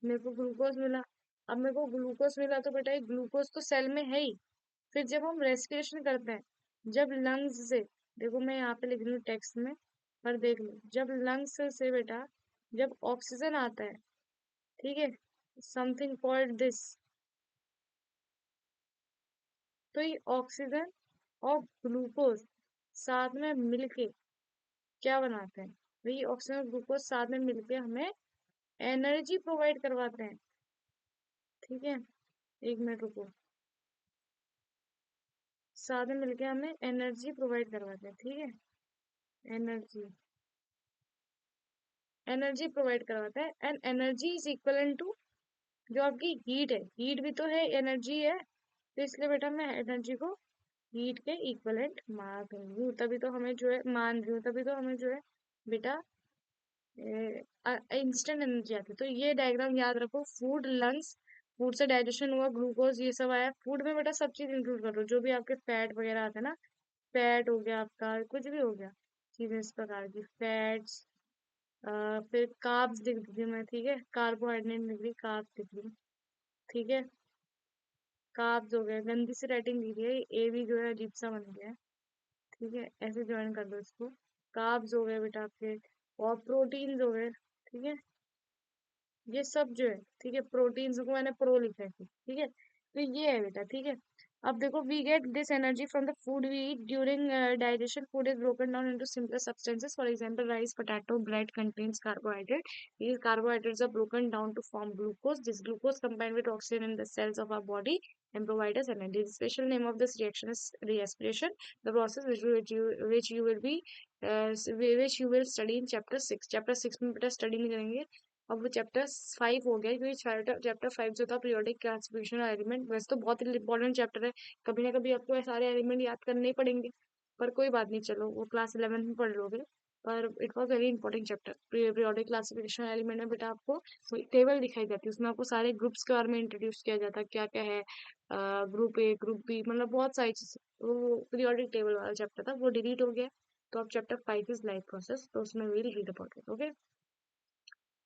मेरे को ग्लूकोज मिला. अब मेरे को ग्लूकोज मिला तो बेटा ये ग्लूकोज तो सेल में है ही. फिर जब हम रेस्पिरेशन करते हैं, जब लंग्स से, देखो मैं यहाँ पे लिख रही हूँ टेक्स्ट में, पर देख लो जब लंग्स से बेटा जब ऑक्सीजन आता है, ठीक है, समथिंग कॉल्ड दिस, तो ये ऑक्सीजन और ग्लूकोज साथ में मिलके क्या बनाते हैं, वही ऑक्सीजन और ग्लूकोज साथ में मिलके हमें एनर्जी प्रोवाइड करवाते हैं. ठीक है, 1 मिनट रुको. साथ में मिलके हमें एनर्जी प्रोवाइड करवाते हैं, ठीक है। एनर्जी, एनर्जी प्रोवाइड करवाता है, and energy is equal to जो आपकी हीट है, हीट भी तो है, एनर्जी है, तो इसलिए बेटा मैं एनर्जी को हीट के इक्वलेंट मान रही हूँ, तभी तो हमें जो है मान रही हूँ, तभी तो हमें जो है बेटा इंस्टेंट एनर्जी आती है। तो ये डायग्राम याद रखो, फूड लंग्स, फूड से डाइजेशन हुआ, ग्लूकोज ये सब आया, फूड में बेटा सब चीज इंक्लूड करो, जो भी आपके फैट वगैरह आते हैं ना, फैट हो गया आपका, कुछ भी हो गया चीजें इस प्रकार की फैट्स, फिर कार्ब्स लिख दी मैं, ठीक है, कार्बोहाइड्रेट लिख दी, कार्ब्स लिख दी, ठीक है, कार्ब्स हो गया, गंदी सी राइटिंग दी है, ए भी जो है अजीब सा बन गया है, ठीक है, ऐसे ज्वाइन कर दो इसको। कार्ब्स हो गए बेटा आपके, और प्रोटीन्स हो गए, ठीक है, ये सब जो है, ठीक है, प्रोटीन्स को मैंने प्रो लिखा है, ठीक है, तो ये है बेटा, ठीक है। अब देखो, we get this energy from the food we eat during digestion, food is broken down into simple substances, for example rice, potato, bread contains carbohydrate, these carbohydrates are broken down to form glucose, this glucose combined with oxygen in the cells of our body and provide us energy. The special name of this reaction is respiration, the process which you will be which you will study in chapter 6, chapter 6 में बेटा study नहीं करेंगे, अब वो chapter 5 हो गया, क्योंकि chapter 5 जो था पीरियोडिक क्लासिफिकेशन एलिमेंट, वैसे तो बहुत इंपॉर्टेंट चैप्टर है, कभी ना कभी आपको ये सारे एलिमेंट याद करने ही पड़ेंगे, पर कोई बात नहीं, चलो वो क्लास 11 में पढ़ लोगे, पर it was very important chapter. Periodic classification element में बेटा आपको टेबल दिखाई जाती है, उसमें आपको सारे ग्रुप्स के बारे में इंट्रोड्यूस किया जाता है, क्या क्या है, ग्रुप ए, ग्रुप बी, मतलब बहुत सारी चीजें, वो पीरियोडिक टेबल वाला चैप्टर था, वो डिलीट हो गया, तो अब चैप्टर 5 इज लाइफ प्रोसेस, तो उसमें will read about it, okay.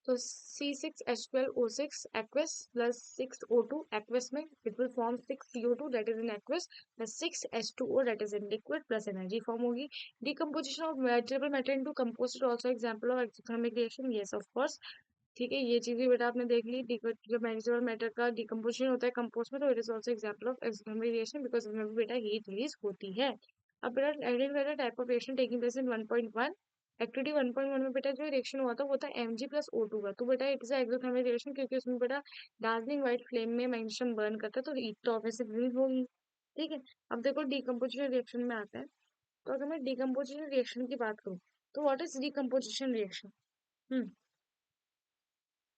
So C6H12O6 aqueous plus 6O2 aqueous में it will form 6CO2 that is in aqueous plus 6H2O that is in liquid plus energy form होगी. Decomposition of vegetable matter into composite also example of exothermic reaction, yes of course, ठीक है, ये चीज भी बेटा आपने देख ली, जब वेजिटेबल मैटर का डिकम्पोजिशन होता है कंपोस्ट में, तो it is also example of exothermic reaction, because इसमें भी बेटा हीट रिलीज होती है। अब बेटा identify the type of reaction taking place in 1.1, activity 1.1 में बेटा जो रिएक्शन हुआ था वो था Mg प्लस O2 का, तो बेटा इट इज एक्सोथर्मिक रिएक्शन, क्योंकि उसमें बेटा डार्जलिंग व्हाइट फ्लेम में मैग्नीशियम बर्न करता है, तो हीट तो ऑब्वियसली रिलीज होगी, ठीक है। अब देखो डिकम्पोजिशन रिएक्शन में आता है, तो अगर मैं डिकम्पोजिशन रिएक्शन की बात करूँ, तो what is decomposition reaction?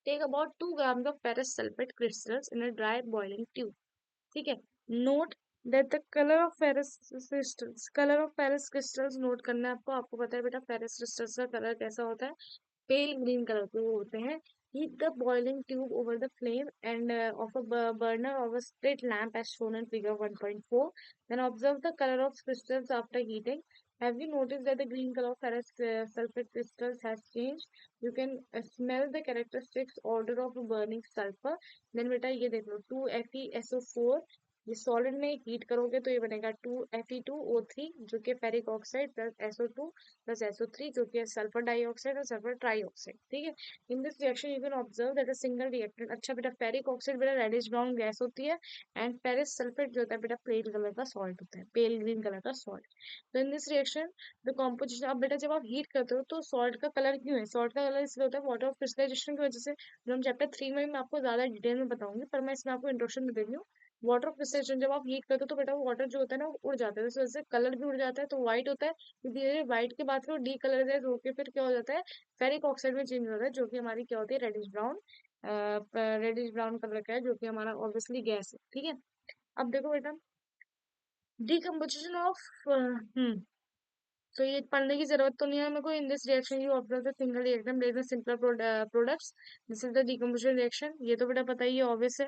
Take about 2 grams of ferrous sulfate crystals in a dry boiling tube. ठीक है, note that the colour of ferrous crystals note करना है आपको, आपको पता है बेटा फेरस क्रिस्टल्स का कलर कैसा होता है, पेल ग्रीन कलर के वो होते हैं। Heat the boiling tube over the flame and of a burner of a split lamp as shown in figure 1.4. Then observe the color of crystals after heating. Have you noticed that the green color of ferrous sulfate crystals has changed? You can smell the characteristics odor of burning sulfur. Then बेटा ये देख लो 2FeSO4, ये solid में heat करोगे तो ये बनेगा 2Fe2O3 जो कि ferric oxide plus SO2 plus SO3 जो कि सल्फर डाइऑक्साइड और सल्फर ट्राइऑक्साइड, ठीक है। इन this reaction you can observe that a single reactant, अच्छा बेटा फेरिक ऑक्साइड बेटा रेडिश ब्राउन गैस होती है, एंड फेरस सल्फेट जो होता है बेटा पेल कलर का सॉल्ट होता है, पेल ग्रीन कलर का सॉल्ट। तो इन दिस रिएक्शन द कॉम्पोजिशन, अब बेटा जब आप हीट करते हो तो सॉल्ट का कलर क्यों है, सॉल्ट का कलर इसलिए होता है वाटर ऑफ क्रिस्टलाइजेशन की वजह से, जो हम चैप्टर 3 में मैं आपको ज्यादा डिटेल में बताऊंगी, पर मैं इसमें आपको इंट्रोडक्शन दे रही हूँ। वाटर ऑफ क्रिस्टलाइजेशन जब आप हीट करते हो तो बेटा वो वाटर जो होता है ना वो उड़ जाता है, इस वजह से कलर भी उड़ जाता है, तो व्हाइट होता है, धीरे धीरे व्हाइट के बाद फिर डी कलराइज होकर फिर क्या हो जाता है, फेरिक ऑक्साइड में चेंज होता है, जो कि हमारी क्या होती है, reddish brown, reddish brown colour का है, जो कि हमारा ऑब्वियसली गैस है, ठीक है। अब देखो बेटा डिकम्पोजिशन ऑफ, तो ये पढ़ने की जरूरत तो नहीं है मेरे को, इन this reaction you observe the single reaction based on simple products, this is the decomposition reaction, ये तो बेटा पता ही है, ऑब्वियस है,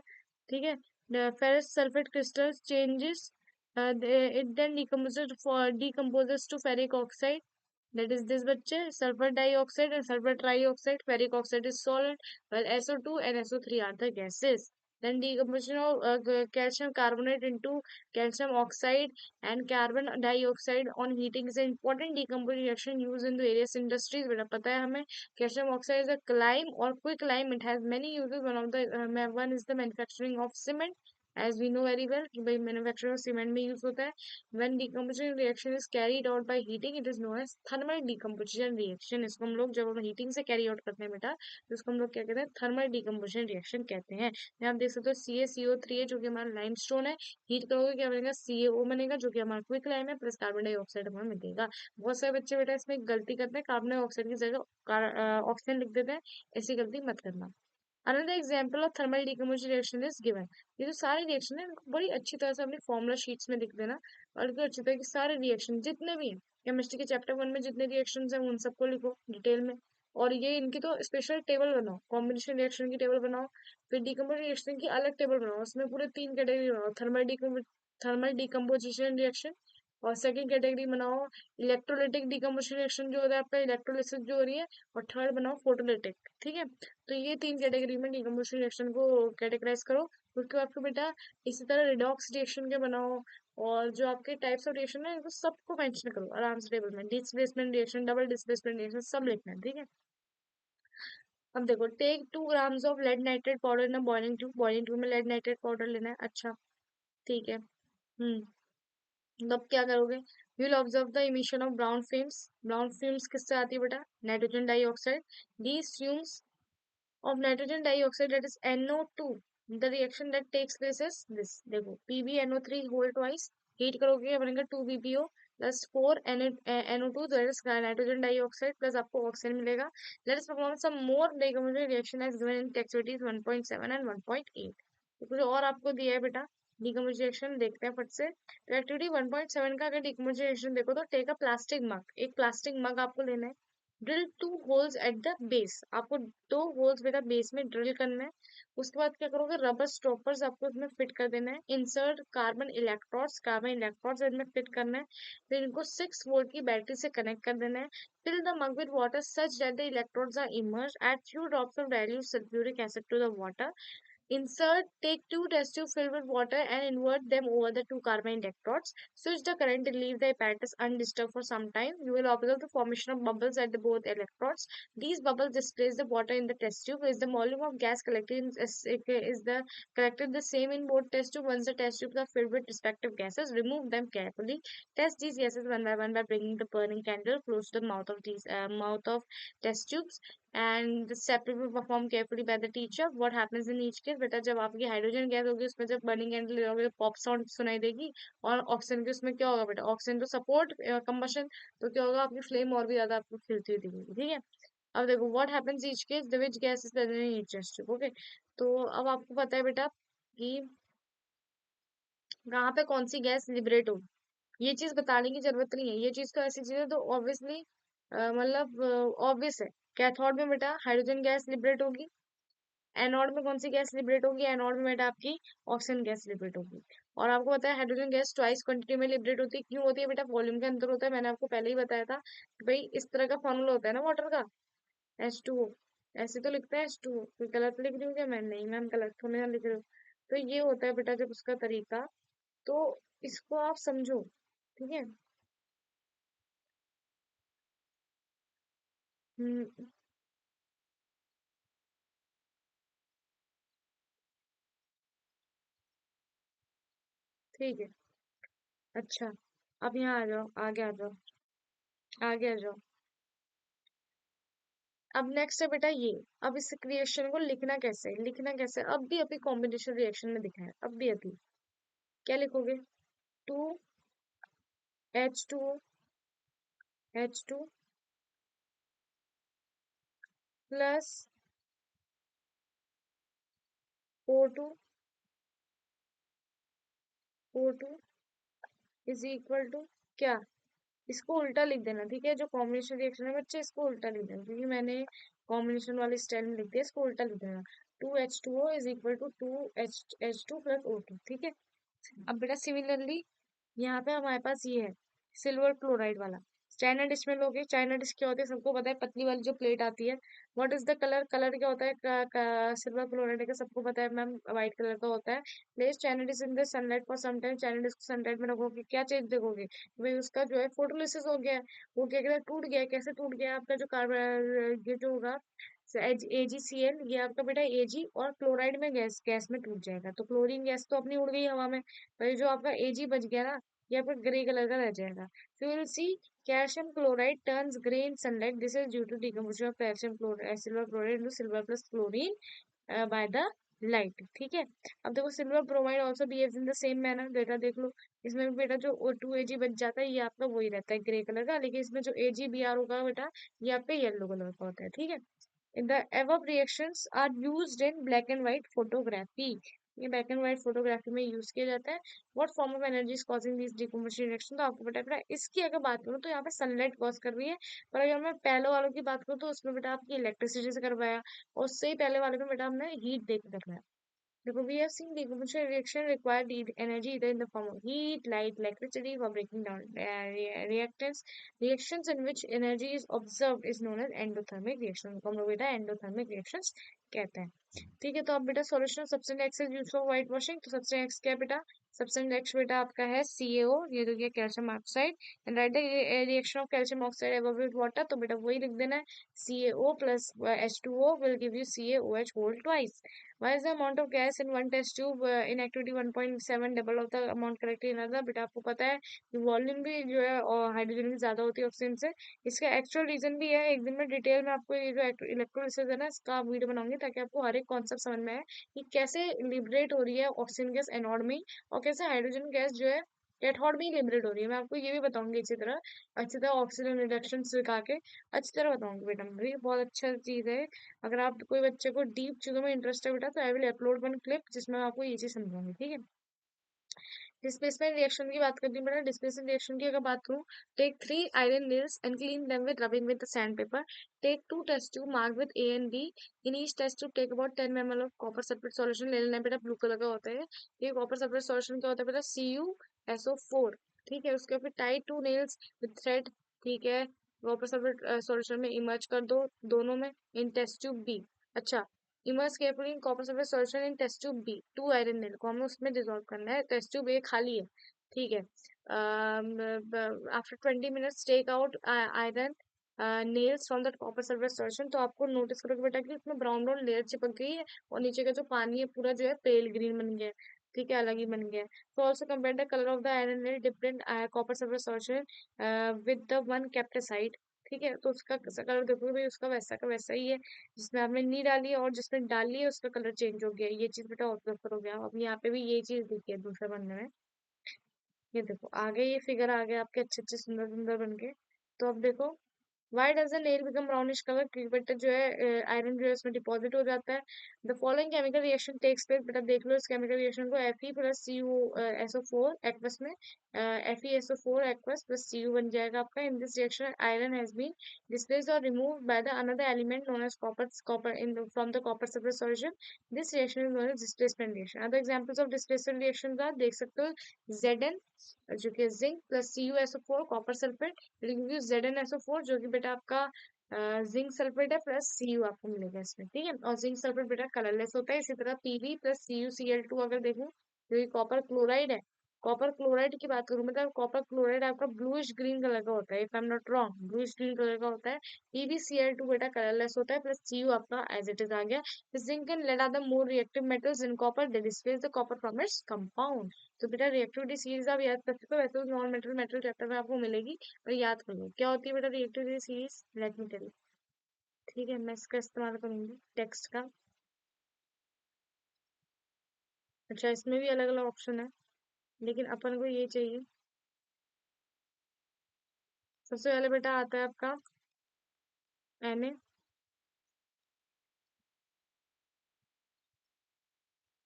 ठीक है। The ferrous sulphate crystals changes, it then decomposes to ferric oxide, that is this बच्चे sulfur dioxide and sulfur trioxide, ferric oxide is solid while SO2 and SO3 are the gases. Then decomposition of calcium carbonate into calcium oxide and carbon dioxide on heating is an important decomposition reaction used in the various industries, बेटा पता है हमें। calcium oxide is a lime or quick lime, it has many uses, one of the one is the manufacturing of cement, as we know very well कि भाई manufacturing of cement में use होता है। When decomposition reaction is carried out by heating it is known as thermal decomposition reaction. इसको हम लोग जब हम हीटिंग से कैरी आउट करते हैं बेटा, तो इसको हम लोग क्या कहते हैं, थर्मल डिकम्पोजिशन रिएक्शन कहते हैं। यहाँ आप देख सकते हो CaCO3 है जो कि हमारा लाइमस्टोन है, हीट करोगे क्या बनेगा, CaO बनेगा जो कि हमारा क्विक लाइम है, प्लस कार्बन डाइऑक्साइड हमें मिलेगा। बहुत सारे बच्चे बेटा इसमें गलती करते हैं, कार्बन डाइऑक्साइड की जगह ऑक्सीजन लिख देते हैं, ऐसी गलती मत करना। Another example of thermal decomposition reaction is given. ये जो सारे रिएक्शन है इनको बड़ी अच्छी तरह से अपनी फॉर्मुला शीट्स में लिख देना, और इनको अच्छी तरह के सारे रिएक्शन जितने भी हैं केमिस्ट्री के चैप्टर 1 में जितने रिएक्शन हैं उन सबको लिखो डिटेल में। और ये इनकी तो स्पेशल टेबल बनाओ, कॉम्बिनेशन रिएक्शन की टेबल बनाओ, फिर डिकम्पोजिशन रिएक्शन की अलग टेबल बनाओ, उसमें पूरे 3 कैटेगरी बनाओ, थर्मल डिकम्पोजिशन रिएक्शन, और सेकंड कैटेगरी बनाओ इलेक्ट्रोलिटिक डिकम्पोजिशन रिएक्शन जो होता है आपका, इलेक्ट्रोलिसिस जो हो रही है, और थर्ड बनाओ फोटोलिटिक। ठीक है, तो ये 3 कैटेगरी में डिकम्पोजिशन रिएक्शन को कैटेगराइज करो। उसके बाद फिर बेटा इसी तरह रिडॉक्स रिएक्शन के बनाओ, और जो आपके टाइप्स ऑफ रिएक्शन है इनको सबको मेंशन करो आराम से टेबल में, displacement reaction, double displacement reaction, सब लिखना है। ठीक है, अब देखो, take 2 grams of lead nitrate powder in boiling tube. Boiling tube में लेड नाइट्रेट पाउडर लेना है। अच्छा, ठीक है। तब क्या करोगे, you will observe the emission of brown films. Brown films किससे आती है बेटा, nitrogen dioxide. These fumes of nitrogen dioxide, that is NO2, the reaction that takes place is this, देखो PbNO3 whole twice, हीट करोगे क्या बनेगा 2BPO plus 4NO2, that is nitrogen dioxide, plus आपको oxygen मिलेगा। Let us perform some more decomposition reaction as given in activities 1.7 and 1.8। तो कुछ और आपको दिया है बेटा डिकम्पोजिशन रिएक्शन, देखते हैं फट से। तो एक्टिविटी 1.7 का अगर डिकम्पोजिशन रिएक्शन देखो तो टेक अ प्लास्टिक मग, एक प्लास्टिक मग आपको लेना है। Drill 2 holes at the base, आपको 2 holes बेटा बेस में ड्रिल करना है। उसके बाद क्या करोगे, रबर स्टॉपर्स आपको इसमें फिट कर देना है। इंसर्ट कार्बन इलेक्ट्रोड्स इसमें फिट करना है। फिर इनको 6 वोल्ट की बैटरी से कनेक्ट कर देना है। Fill the mug with water such that the electrodes are immersed, add few drops of dilute sulfuric acid to the water। Insert, take 2 test tubes filled with water and invert them over the 2 carbon electrodes. Switch the current and leave the apparatus undisturbed for some time. You will observe the formation of bubbles at the both electrodes. These bubbles displace the water in the test tube. Is the volume of gas collected the same in both test tubes? Once the test tubes are filled with respective gases, remove them carefully. Test these gases one by bringing the burning candle close to the mouth of test tubes, and separate will perform carefully by the teacher. What happens in each case, बेटा जब आपकी hydrogen gas होगी उसमें जब burning candle लगाओगे pop sound सुनाई देगी, और ऑक्सीजन के उसमें क्या होगा बेटा, ऑक्सीजन तो सपोर्ट कंबशन, तो क्या होगा आपकी फ्लेम और भी ज्यादा आपको खिलती हुई दिखेगी। ठीक है, अब देखो what happens each case the which gas is present in each test tube. Okay, तो अब आपको पता है बेटा कि कहाँ पे कौन सी गैस लिबरेट होगी, ये चीज बताने की जरूरत नहीं है, ये चीज तो ऐसी चीज है तो ऑब्वियसली मतलब ऑब्वियस है। कैथोड में बेटा हाइड्रोजन गैस लिबरेट होगी, एनोड में कौन सी गैस लिबरेट होगी, एनोड में बेटा आपकी ऑक्सीजन गैस लिबरेट होगी। और आपको पता है हाइड्रोजन गैस ट्वाइस क्वांटिटी में लिबरेट होती है, क्यों होती है बेटा, वॉल्यूम के अंदर होता है, मैंने आपको पहले ही बताया था कि भाई इस तरह का फॉर्मूला होता है ना वाटर का, H2O, ऐसे तो लिखते हैं H2O, कोई गलत लिख रही हूँ क्या मैं, नहीं मैम गलत थोड़ी ना लिख रही हूँ। तो ये होता है बेटा जब उसका तरीका, तो इसको आप समझो। ठीक है, हम्म, ठीक है। अच्छा, अब यहाँ आ जाओ, आगे आ जाओ, आगे आ जाओ। अब नेक्स्ट है बेटा ये, अब इस रिएक्शन को लिखना कैसे है, लिखना कैसे है? अब भी अभी कॉम्बिनेशन रिएक्शन में दिखा है, अब भी अभी क्या लिखोगे, 2H2O plus O2 is equal to क्या, इसको उल्टा लिख देना। ठीक है, जो कॉम्बिनेशन रिएक्शन है बच्चे इसको उल्टा लिख देना, क्योंकि मैंने कॉम्बिनेशन वाले स्टाइल में लिख दिया, इसको उल्टा लिख देना। 2H2O is equal to 2H2 plus O2। ठीक है, अब बेटा सिमिलरली यहाँ पे हमारे पास ये है सिल्वर क्लोराइड वाला। चाइना डिश में लोगे, चाइना डिश क्या होती है सबको पता है, पतली वाली जो प्लेट आती है। What is the colour, colour क्या होता है, सिल्वर क्लोराइड का सबको पता है मैम, व्हाइट कलर का होता है। Place china dish in the sunlight for some time, china dish को सनलाइट में रखोगे क्या चीज देखोगे, भाई उसका जो है फोटोलिसिस हो गया है, वो क्या कहते हैं टूट गया है। कैसे टूट गया है? आपका जो कार्बन ये जो होगा AgCl, ये आपका बेटा Ag, और क्लोराइड में गैस गैस में टूट जाएगा, तो क्लोरीन गैस तो अपनी उड़ गई हवा में, पर ये जो आपका Ag बच गया ना, ये आपका ग्रे कलर का रह जाएगा। So you will see calcium chloride turns gray in sunlight. This is due to decomposition of calcium chloride, silver chloride into silver plus chlorine by the light. ठीक है, अब देखो silver bromide also behaves in the same manner, बेटा देख लो, इसमें भी बेटा जो O2Ag बच जाता है, ये आपका वही रहता है ग्रे कलर का, लेकिन इसमें जो AgBr होगा बेटा, ये आपका येलो कलर का होता है। ठीक है, in the above reactions are used in black and white photography, ये ब्लैक एंड व्हाइट फोटोग्राफी में यूज किया जाता है। What form of energy is causing this decomposition reaction, तो आपको पता है बेटा, इसकी अगर बात करूँ तो यहाँ पे सनलाइट कॉज कर रही है, पर अगर मैं पहले वालों की बात करूँ तो उसमें बेटा आपकी इलेक्ट्रिसिटी से करवाया, और उससे ही पहले वाले में बेटा हमने हीट देकर करवाया। Because we have seen decomposition reaction require energy either in the form of heat, light, electricity for breaking down reactants. Reactions in which energy is observed is known as endothermic reaction, को हम लोग बेटा endothermic reactions कहते हैं। ठीक है, तो अब बेटा solution substance x is use for white washing, तो सब्सटेंस एक्स क्या है बेटा, सब्सटेंस एक्स बेटा आपका है CaO, ये तो क्या calcium oxide, and right the reaction of calcium oxide above with water, तो बेटा वही लिख देना है, CaO plus H2O will give you CaOH whole twice. Why is the amount of gas in one test tube in activity 1.7 double of the amount collected in another? बेटा आपको पता है कि वॉल्यूम भी जो है और हाइड्रोजन भी ज्यादा होती है ऑक्सीजन से। इसका एक्चुअल रीजन भी है, एक दिन में डिटेल में आपको ये जो इलेक्ट्रोलिसिस है ना, इसका वीडियो बनाऊंगी, ताकि आपको हर एक कॉन्सेप्ट समझ में आए कि कैसे लिबरेट हो रही है ऑक्सीजन गैस एनोड में, और कैसे हाइड्रोजन गैस जो है कैथोड में ही लिबरेट हो रही है। मैं आपको ये भी बताऊंगी अच्छी तरह ऑक्सीजन रिडक्शन सिखा के अच्छी तरह बताऊंगी बेटा, ये बहुत अच्छा चीज है। अगर आप कोई बच्चे को डीप चीजों में इंटरेस्ट है बेटा, तो I will upload one clip जिसमें मैं आपको ये चीज समझाऊंगी। ठीक है, डिस्प्लेसमेंट रिएक्शन की बात करती हूँ बेटा। डिस्प्लेसमेंट रिएक्शन की अगर बात करूँ, take 3 iron nails and clean them with rubbing with the sandpaper. Take 2 test tube marked with A and B. In each test tube take about 10 ml of copper sulfate solution, ले लेना है बेटा, blue colour का होता है ये copper sulphate solution. क्या होता है बेटा, CuSO4। ठीक है, उसके फिर टाई 2 nails with thread। ठीक है, कॉपर सल्फेट सॉल्यूशन में इमर्ज कर दो दोनों में, इन टेस्ट ट्यूब बी। अच्छा, immerse carefully in copper sulphate solution in test tube B, 2 iron nail को हमें उसमें डिसॉल्व करना है, टेस्ट ट्यूब ए खाली है। ठीक है, after 20 minutes take out iron nails from that copper sulphate solution, तो आपको नोटिस करोगे बेटा कि उसमें ब्राउन ब्राउन लेयर चिपक गई है, और नीचे का जो पानी है पूरा जो है पेल ग्रीन बन गया है। ठीक है, अलग ही बन गया है। तो also compare the colour of the iron nail different copper sulphate solution with the one kept aside. ठीक है, तो उसका कलर देखोगे भाई, उसका वैसा का वैसा ही है, जिसमें आपने नहीं डाली है और जिसमें डाली है उसका कलर चेंज हो गया है। ये चीज बेटा ऑब्जर्व करोगे आप। अब यहाँ पे भी ये चीज दिखी है दूसरे बनने में, ये देखो आगे ये फिगर आ गया आपके अच्छे अच्छे सुंदर सुंदर बन के। तो अब देखो, why does the nail become brownish colour, क्योंकि बेटा जो है आयरन जो है इसमें डिपॉजिट हो जाता है। The following chemical reaction takes place, बेटा देख लो इस केमिकल रिएक्शन को, Fe प्लस CuSO4 एक्वस में, FeSO4 एक्वस प्लस Cu बन जाएगा आपका। In this reaction iron has been displaced or removed by the another element known as copper in from the copper surface solution. This reaction is known as displacement reaction. Other examples of displacement reactions are, देख सकते हो, Zn जो कि zinc plus CuSO4 copper sulphate, review ZnSO4 जो कि बेटा आपका zinc sulphate है, प्लस Cu आपको मिलेगा इसमें। ठीक है, और जिंक सल्फेट बेटा कलरलेस होता है। इसी तरह Pb प्लस CuCl2 अगर देखूं, जो कि कॉपर क्लोराइड है, कॉपर क्लोराइड की बात करूं, मतलब कॉपर क्लोराइड आपका ब्लूइश ग्रीन कलर का होता है, if I am not wrong, bluish green colour का होता है। PbCl2 बेटा कलरलेस होता है, प्लस Cu आपका एज इट इज आ गया। Zinc and lead are the more reactive metals in copper, they displace the copper from its compound. तो बेटा रिएक्टिविटी सीरीज आप याद कर सकते हो, वैसे तो नॉन मेटल मेटल चैप्टर में आपको मिलेगी, पर याद कर लो क्या होती है बेटा reactivity series, let me tell you. ठीक है, मैं इसका इस्तेमाल करूंगी टेक्स्ट का। अच्छा, इसमें भी अलग अलग ऑप्शन है, लेकिन अपन को ये चाहिए। सबसे पहले बेटा आता है आपका Na,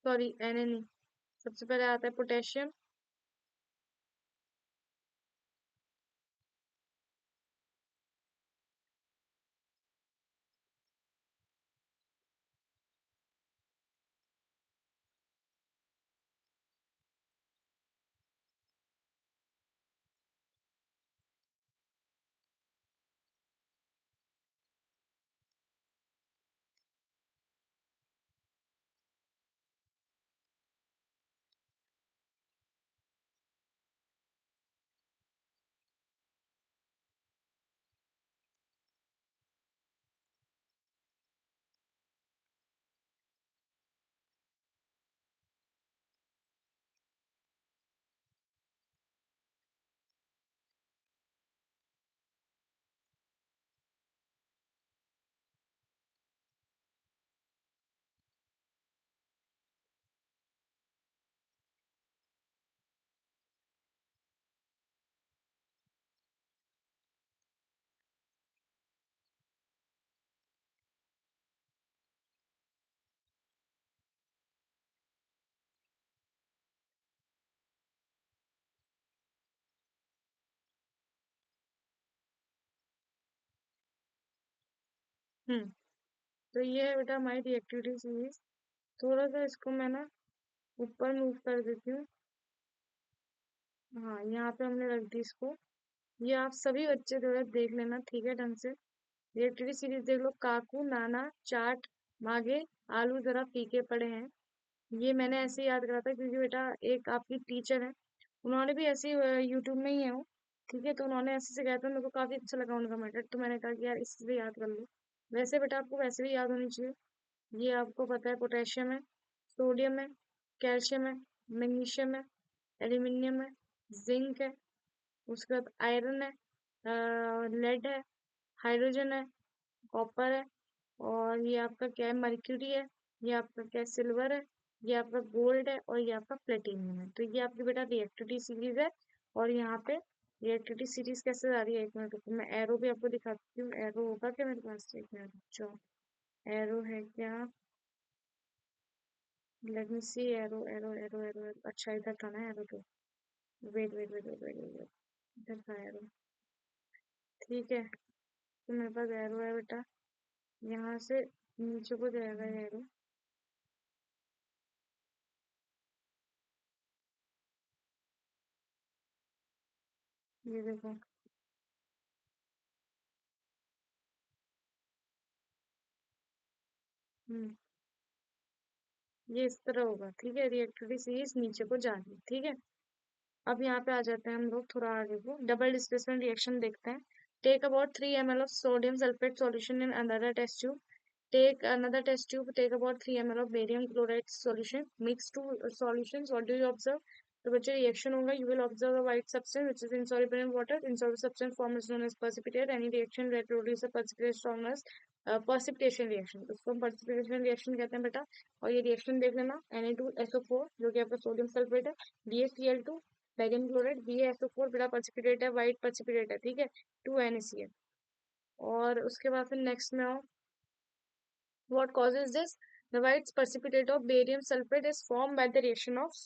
सॉरी Na नहीं, सबसे पहले आता है पोटेशियम, हम्म तो ये है बेटा हमारी रिएक्टिविटी सीरीज। थोड़ा सा इसको मैं ना ऊपर मूव कर देती हूँ। हाँ, यहाँ पे हमने रख दी इसको। ये आप सभी बच्चे जो है देख लेना, ठीक है, ढंग से। रिएक्टिविटी सीरीज देख लो। काकू नाना चाट मागे आलू जरा फीके पड़े हैं। ये मैंने ऐसे ही याद करा था क्योंकि बेटा एक आपकी टीचर है, उन्होंने भी ऐसे ही यूट्यूब में ही है वो, ठीक है, तो उन्होंने ऐसे से कहा था, मेरे को काफी अच्छा लगा उनका मेथड, तो मैंने कहा कि यार इससे याद कर लो। वैसे बेटा आपको वैसे भी याद होनी चाहिए। ये आपको पता है पोटेशियम है, सोडियम है, कैल्शियम है, मैग्नीशियम है, एल्यूमिनियम है, जिंक है, उसके बाद आयरन है, लेड है, हाइड्रोजन है, कॉपर है, और ये आपका क्या है, मर्क्यूरी है, ये आपका क्या है, सिल्वर है, ये आपका गोल्ड है, और ये आपका प्लेटिनियम है। तो ये आपकी बेटा रिएक्टिविटी सीरीज है। और यहाँ पे रिएक्टिविटी सीरीज कैसे जा रही है, एक मिनट रुको, मैं एरो भी आपको दिखाती हूँ। एरो होगा क्या मेरे पास, एक मिनट जो एरो है क्या, let me see. Arrow arrow arrow arrow अच्छा इधर था ना एरो, तो wait wait wait wait wait wait, इधर था एरो, ठीक है। तो मेरे पास एरो है बेटा, यहाँ से नीचे को जाएगा ये एरो। ये देखो। हम्म ये इस तरह होगा, ठीक है, रिएक्टिविटी सीरीज नीचे को जा रही है, ठीक है। अब यहाँ पे आ जाते हैं हम लोग थोड़ा आगे को, डबल डिस्प्लेसमेंट रिएक्शन देखते हैं। Take about 3 ml of sodium sulfate solution in another test tube. Take another test tube. Take about 3 ml of barium chloride solution. Mix two solutions. What do you observe? तो बच्चे reaction होगा, you will observe a white substance which is insoluble in water. Insoluble substance form is known as precipitate. Any reaction that produces a precipitate is known as precipitation reaction. उसको हम precipitation reaction कहते हैं बेटा। और ये reaction देख लेना, Na2SO4 जो कि आपका सोडियम सल्फेट है, BaCl2 बैरियम क्लोराइड, BaSO4 बेटा precipitate है, वाइट precipitate है, ठीक है, 2NaCl। और उसके बाद फिर नेक्स्ट में आओ, what causes this? The white precipitate of barium sulfate is formed by the reaction of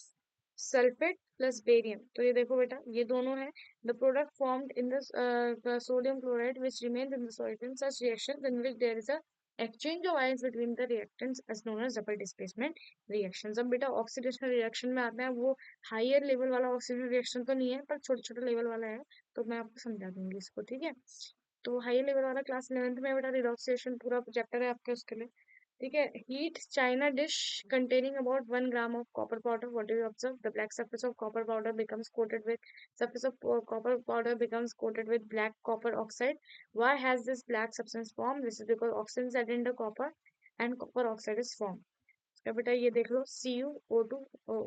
sulfate plus barium. तो ये देखो बेटा, ये दोनों है। The product formed in the sodium chloride which remains in the solid in such reactions in which there is a exchange of ions between the reactants as known as double displacement reactions. अब बेटा oxidation reaction में आता है, वो higher level वाला oxygen reaction तो नहीं है, पर छोटे छोटे लेवल वाला है, तो मैं आपको समझा दूंगी इसको, ठीक है। तो हायर लेवल वाला क्लास 11th में बेटा रिडॉक्सिएशन पूरा चैप्टर है आपके उसके लिए, ठीक है। Heat china dish containing about 1 gram of copper powder. What do you observe? The black surface of copper powder becomes coated with surface of copper powder becomes coated with black copper oxide. Why has this black substance formed? This is because oxygen is added in the copper and copper oxide is formed. अब बेटा ये देख लो, CuO2,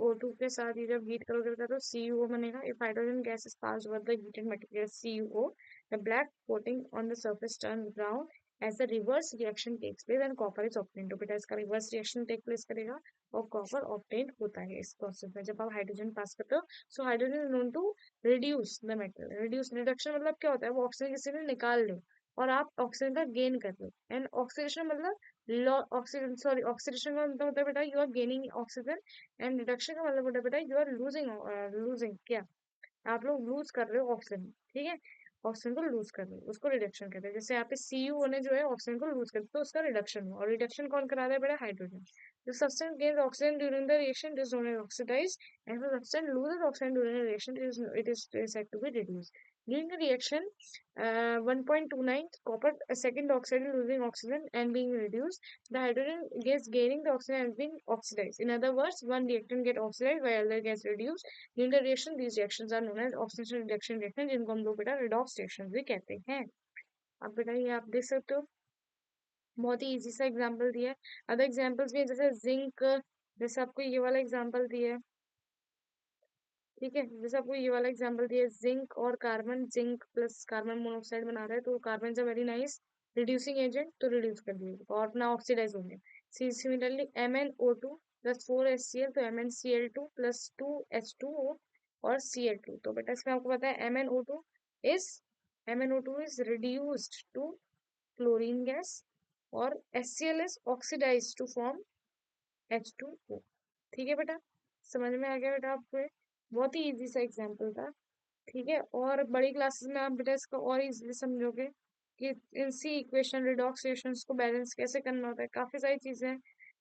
O2 के साथ ये जब heat करोगे बेटा तो CuO बनेगा। If hydrogen gas is passed over the heated material CuO, the black coating on the surface turns brown as the reverse reaction takes place and copper is obtained। तो बेटा इसका रिवर्स रिएक्शन टेक प्लेस करेगा और copper obtain होता है इस process में जब आप हाइड्रोजन पास करते हो। So hydrogen is known to reduce the metal. Reduce reduction मतलब क्या होता है, वो ऑक्सीजन किसी ने निकाल लो और आप ऑक्सीजन का गेन कर लो। एंड ऑक्सीडेशन मतलब ऑक्सीजन, सॉरी, ऑक्सीडेशन का मतलब होता है बेटा you are gaining oxygen, and reduction का मतलब होता है बेटा यू आर लूजिंग, लूजिंग क्या, आप लोग लूज कर रहे हो ऑक्सीजन, ठीक है, ऑक्सीजन को लूज कर रहे हो, उसको रिडक्शन कहते हैं। जैसे यहाँ पे CuO ने जो है ऑक्सीजन को लूज कर दिया तो उसका रिडक्शन हुआ, और रिडक्शन कौन करा रहा है बेटा, hydrogen. The substance gains oxygen during the reaction, it is known as oxidized, and if the substance loses oxygen during the reaction, it is said to be reduced. During the reaction, 1.29 copper, a second oxide is losing oxygen and being reduced. The hydrogen gets gaining the oxygen and being oxidized. In other words, one reactant get oxidized while other gets reduced. During the reaction, these reactions are known as oxidation reduction reaction, जिनको हम लोग बेटा redox reactions भी कहते हैं। अब बेटा ये आप देख सकते हो, बहुत ही इजी सा एग्जांपल दिया है। अदर एग्जांपल्स भी है, जैसे जिंक, जैसे आपको ये वाला एग्जांपल दिया है, ठीक है, जैसे आपको ये वाला एग्जांपल दिया है, जिंक और carbon, zinc plus carbon monoxide बना रहा है, तो carbon is a very nice reducing agent, तो रिड्यूस कर दिए और अपना ऑक्सीडाइज होंगे। सिमिलरली MnO2 प्लस 4HCl, तो MnCl2 प्लस 2H2O और Cl2। तो बेटा इसमें आपको पता है is MnO2 is reduced to chlorine gas, और HCl is oxidized to form H2O। ठीक है बेटा, समझ में आ गया बेटा आपको ये? बहुत ही इजी सा एग्जांपल था, ठीक है। और बड़ी क्लासेस में आप बेटा इसको और इजीली समझोगे। कि इन सी इक्वेशन रिडॉक्स इक्वेशंस को बैलेंस कैसे करना होता है, काफी सारी चीजें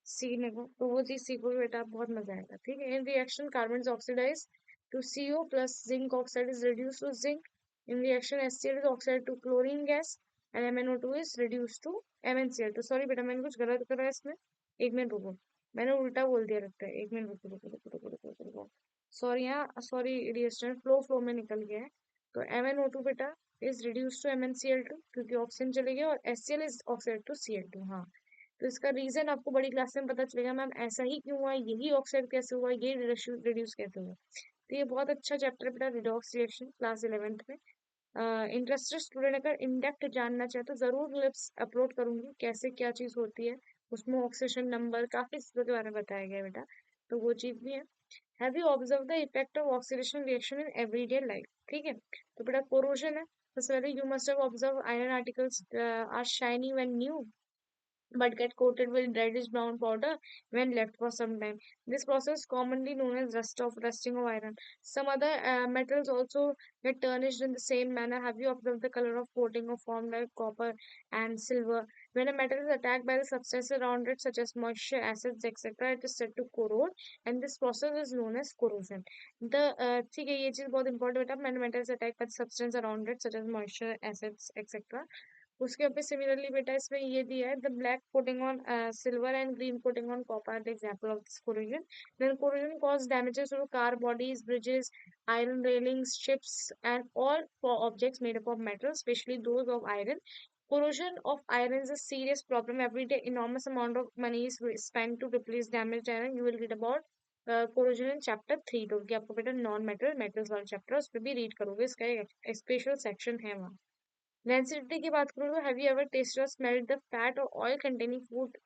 सीखने को, तो वो चीज सीखोगे बेटा, बहुत मजा आएगा। ठीक है। In reaction carbon oxidise to CO plus zinc oxide is reduce to zinc. In reaction HCl is oxide to chlorine gas and MnO2 is reduced to MnCl। तो सॉरी बेटा, मैंने कुछ गलत करा है इसमें, एक मिनट रुको, मैंने उल्टा बोल दिया लगता है, एक मिनट रुको रुको रुको रुको रुको रुको रुको। सॉरी, यहाँ सॉरी डियर स्टूडेंट, फ्लो में निकल गया है। तो MnO2 बेटा इज रिड्यूस टू MnCl2 क्योंकि ऑक्सीजन चले गया, और HCl is oxide to Cl2। हाँ, तो इसका रीजन आपको बड़ी क्लास में पता चलेगा मैम, ऐसा ही क्यों हुआ, यही ऑक्साइड कैसे हुआ, ये रिड्यूस कैसे हुआ। तो ये बहुत अच्छा चैप्टर बेटा, रिडॉक्स रिएक्शन, क्लास 11th में। इंटरेस्टेड स्टूडेंट अगर इन डेप्थ जानना चाहे तो जरूर लिप्स अपलोड करूंगी, कैसे क्या चीज होती है, उसमें ऑक्सीजन नंबर, काफी चीजों के बारे में बताया गया है बेटा, तो वो चीज भी है। Have you observe the effect of oxidation reaction in everyday life? ठीक है, तो बेटा कोरोजन है, सबसे पहले you must have observe iron articles are shiny when new but get coated with reddish brown powder when left for some time. This process is commonly known as rusting of iron. Some other metals also get tarnished in the same manner. Have you observed the color of coating of formed like copper and silver? When a metal is attacked by the substance around it, such as moisture, acids, etc., it is said to corrode, and this process is known as corrosion. The ठीक है, ये चीज बहुत important बेटा, when metal is attacked by the substance around it, such as moisture, acids, etc., उसके ऊपर similarly बेटा इसमें ये दिया है, the black coating on silver and green coating on copper the example of this corrosion. Then corrosion cause damages to car bodies, bridges, iron railings, ships, and all for objects made up of metal, especially those of iron. Corrosion of iron is a serious problem. Every day enormous amount of money is spent to replace damaged iron. You will read about corrosion in chapter 3, तो कि आपको बेटा non metal metals वाला chapter उस पर भी read करोगे, इसका एक स्पेशल सेक्शन है वहाँ। डेंसिटी की बात करूँ तो हैव यू एवर टेस्टेड और स्मेल्ड द फैट और oil containing food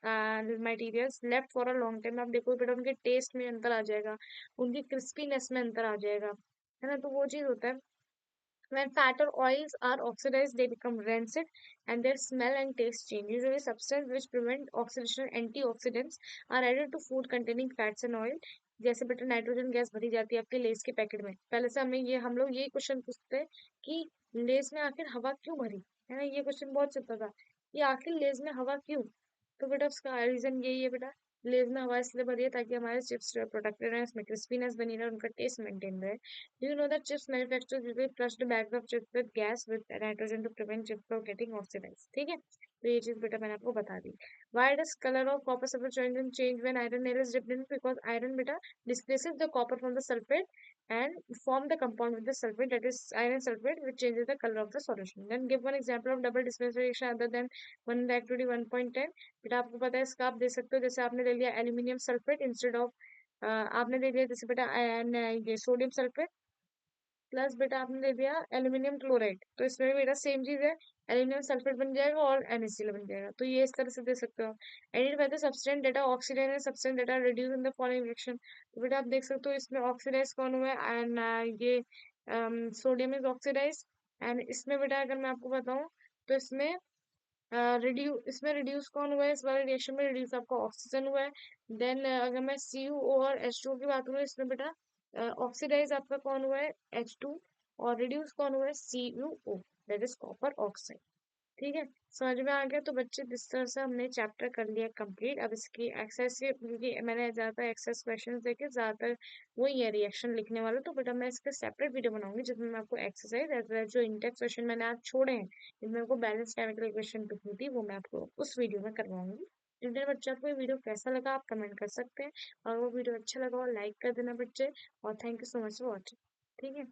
materials left for a long time? आप देखो बेटा, उनके टेस्ट में अंतर आ जाएगा, उनकी क्रिस्पीनेस में अंतर आ जाएगा, है ना, तो वो चीज होता है। When fat or oils are oxidized, they become rancid and their smell and taste change. Usually, substances which prevent oxidation, antioxidants, are added to food containing fats and oil. जैसे बेटा नाइट्रोजन गैस भरी जाती है आपके less के packet में, पहले से हमें ये हम लोग यही क्वेश्चन पूछते हैं कि लेस में आखिर हवा क्यों भरी, है ना, ये क्वेश्चन बहुत चलता था कि आखिर लेस में हवा क्यों। तो बेटा उसका रीजन यही है बेटा, लेस में हवा इसलिए भरी है ताकि हमारे चिप्स प्रोटेक्टेड रहे, उसमें क्रिस्पीनेस बनी रहे, उनका टेस्ट मेंटेन रहे। Do you know that chips manufacturers usually flush the bags of chips with gas with nitrogen to prevent chips from getting oxidized? ठीक है, तो ये चीज बेटा मैंने आपको बता दी। Why does color of copper sulfate solution change when iron nail is dipped in? Because iron बेटा displaces the copper from the sulfate and form the compound with the sulfate, that is iron sulfate, which changes the color of the solution. Then give one example of double displacement reaction other than 1 activity 1.10। बेटा आपको पता है इसका, आप दे सकते हो, जैसे आपने ले लिया एल्यूमिनियम सल्फेट इंस्टेड ऑफ आपने ले लिया जैसे बेटा ये सोडियम सल्फेट, प्लस बेटा आपने ले लिया एल्यूमिनियम क्लोराइड, तो इसमें भी बेटा सेम चीज है, एल्यूमिनियम सल्फेट बन जाएगा और NaCl बन जाएगा, तो ये इस तरह से दे सकते हो। Added by the substance that are oxidise and substance that are reduce in the following reaction. तो बेटा आप देख सकते हो इसमें ऑक्सीडाइज कौन हुआ है, एंड ये सोडियम इज ऑक्सीडाइज, एंड इसमें बेटा अगर मैं आपको बताऊं तो इसमें इसमें रिड्यूस कौन हुआ है, इस वाले रिएक्शन में रिड्यूस आपका ऑक्सीजन हुआ है। देन अगर मैं CuO और H2O की बात करूँ, इसमें बेटा ऑक्सीडाइज आपका कौन हुआ है, H2, और रिड्यूस कौन हुआ है, CuO, that is copper oxide. ठीक है, समझ में आ गया? तो बच्चे जिस तरह से हमने चैप्टर कर लिया कंप्लीट, अब इसकी एक्सेस के, क्योंकि मैंने ज्यादातर एक्सेस क्वेश्चन देखे, ज्यादातर वही है रिएक्शन लिखने वाला, तो बेटा मैं इसका सेपरेट वीडियो बनाऊंगी जिसमें मैं आपको एक्सरसाइज एज वेल जो इंडेक्स क्वेश्चन मैंने आज छोड़े हैं, जिनमें आपको बैलेंस केमिकल इक्वेशन टू थी, वो मैं आपको उस वीडियो में करवाऊंगी। जितने बच्चे आपको ये वीडियो कैसा लगा आप कमेंट कर सकते हैं, और वो वीडियो अच्छा लगा और लाइक कर देना बच्चे, और thank you so much for watching. ठीक है।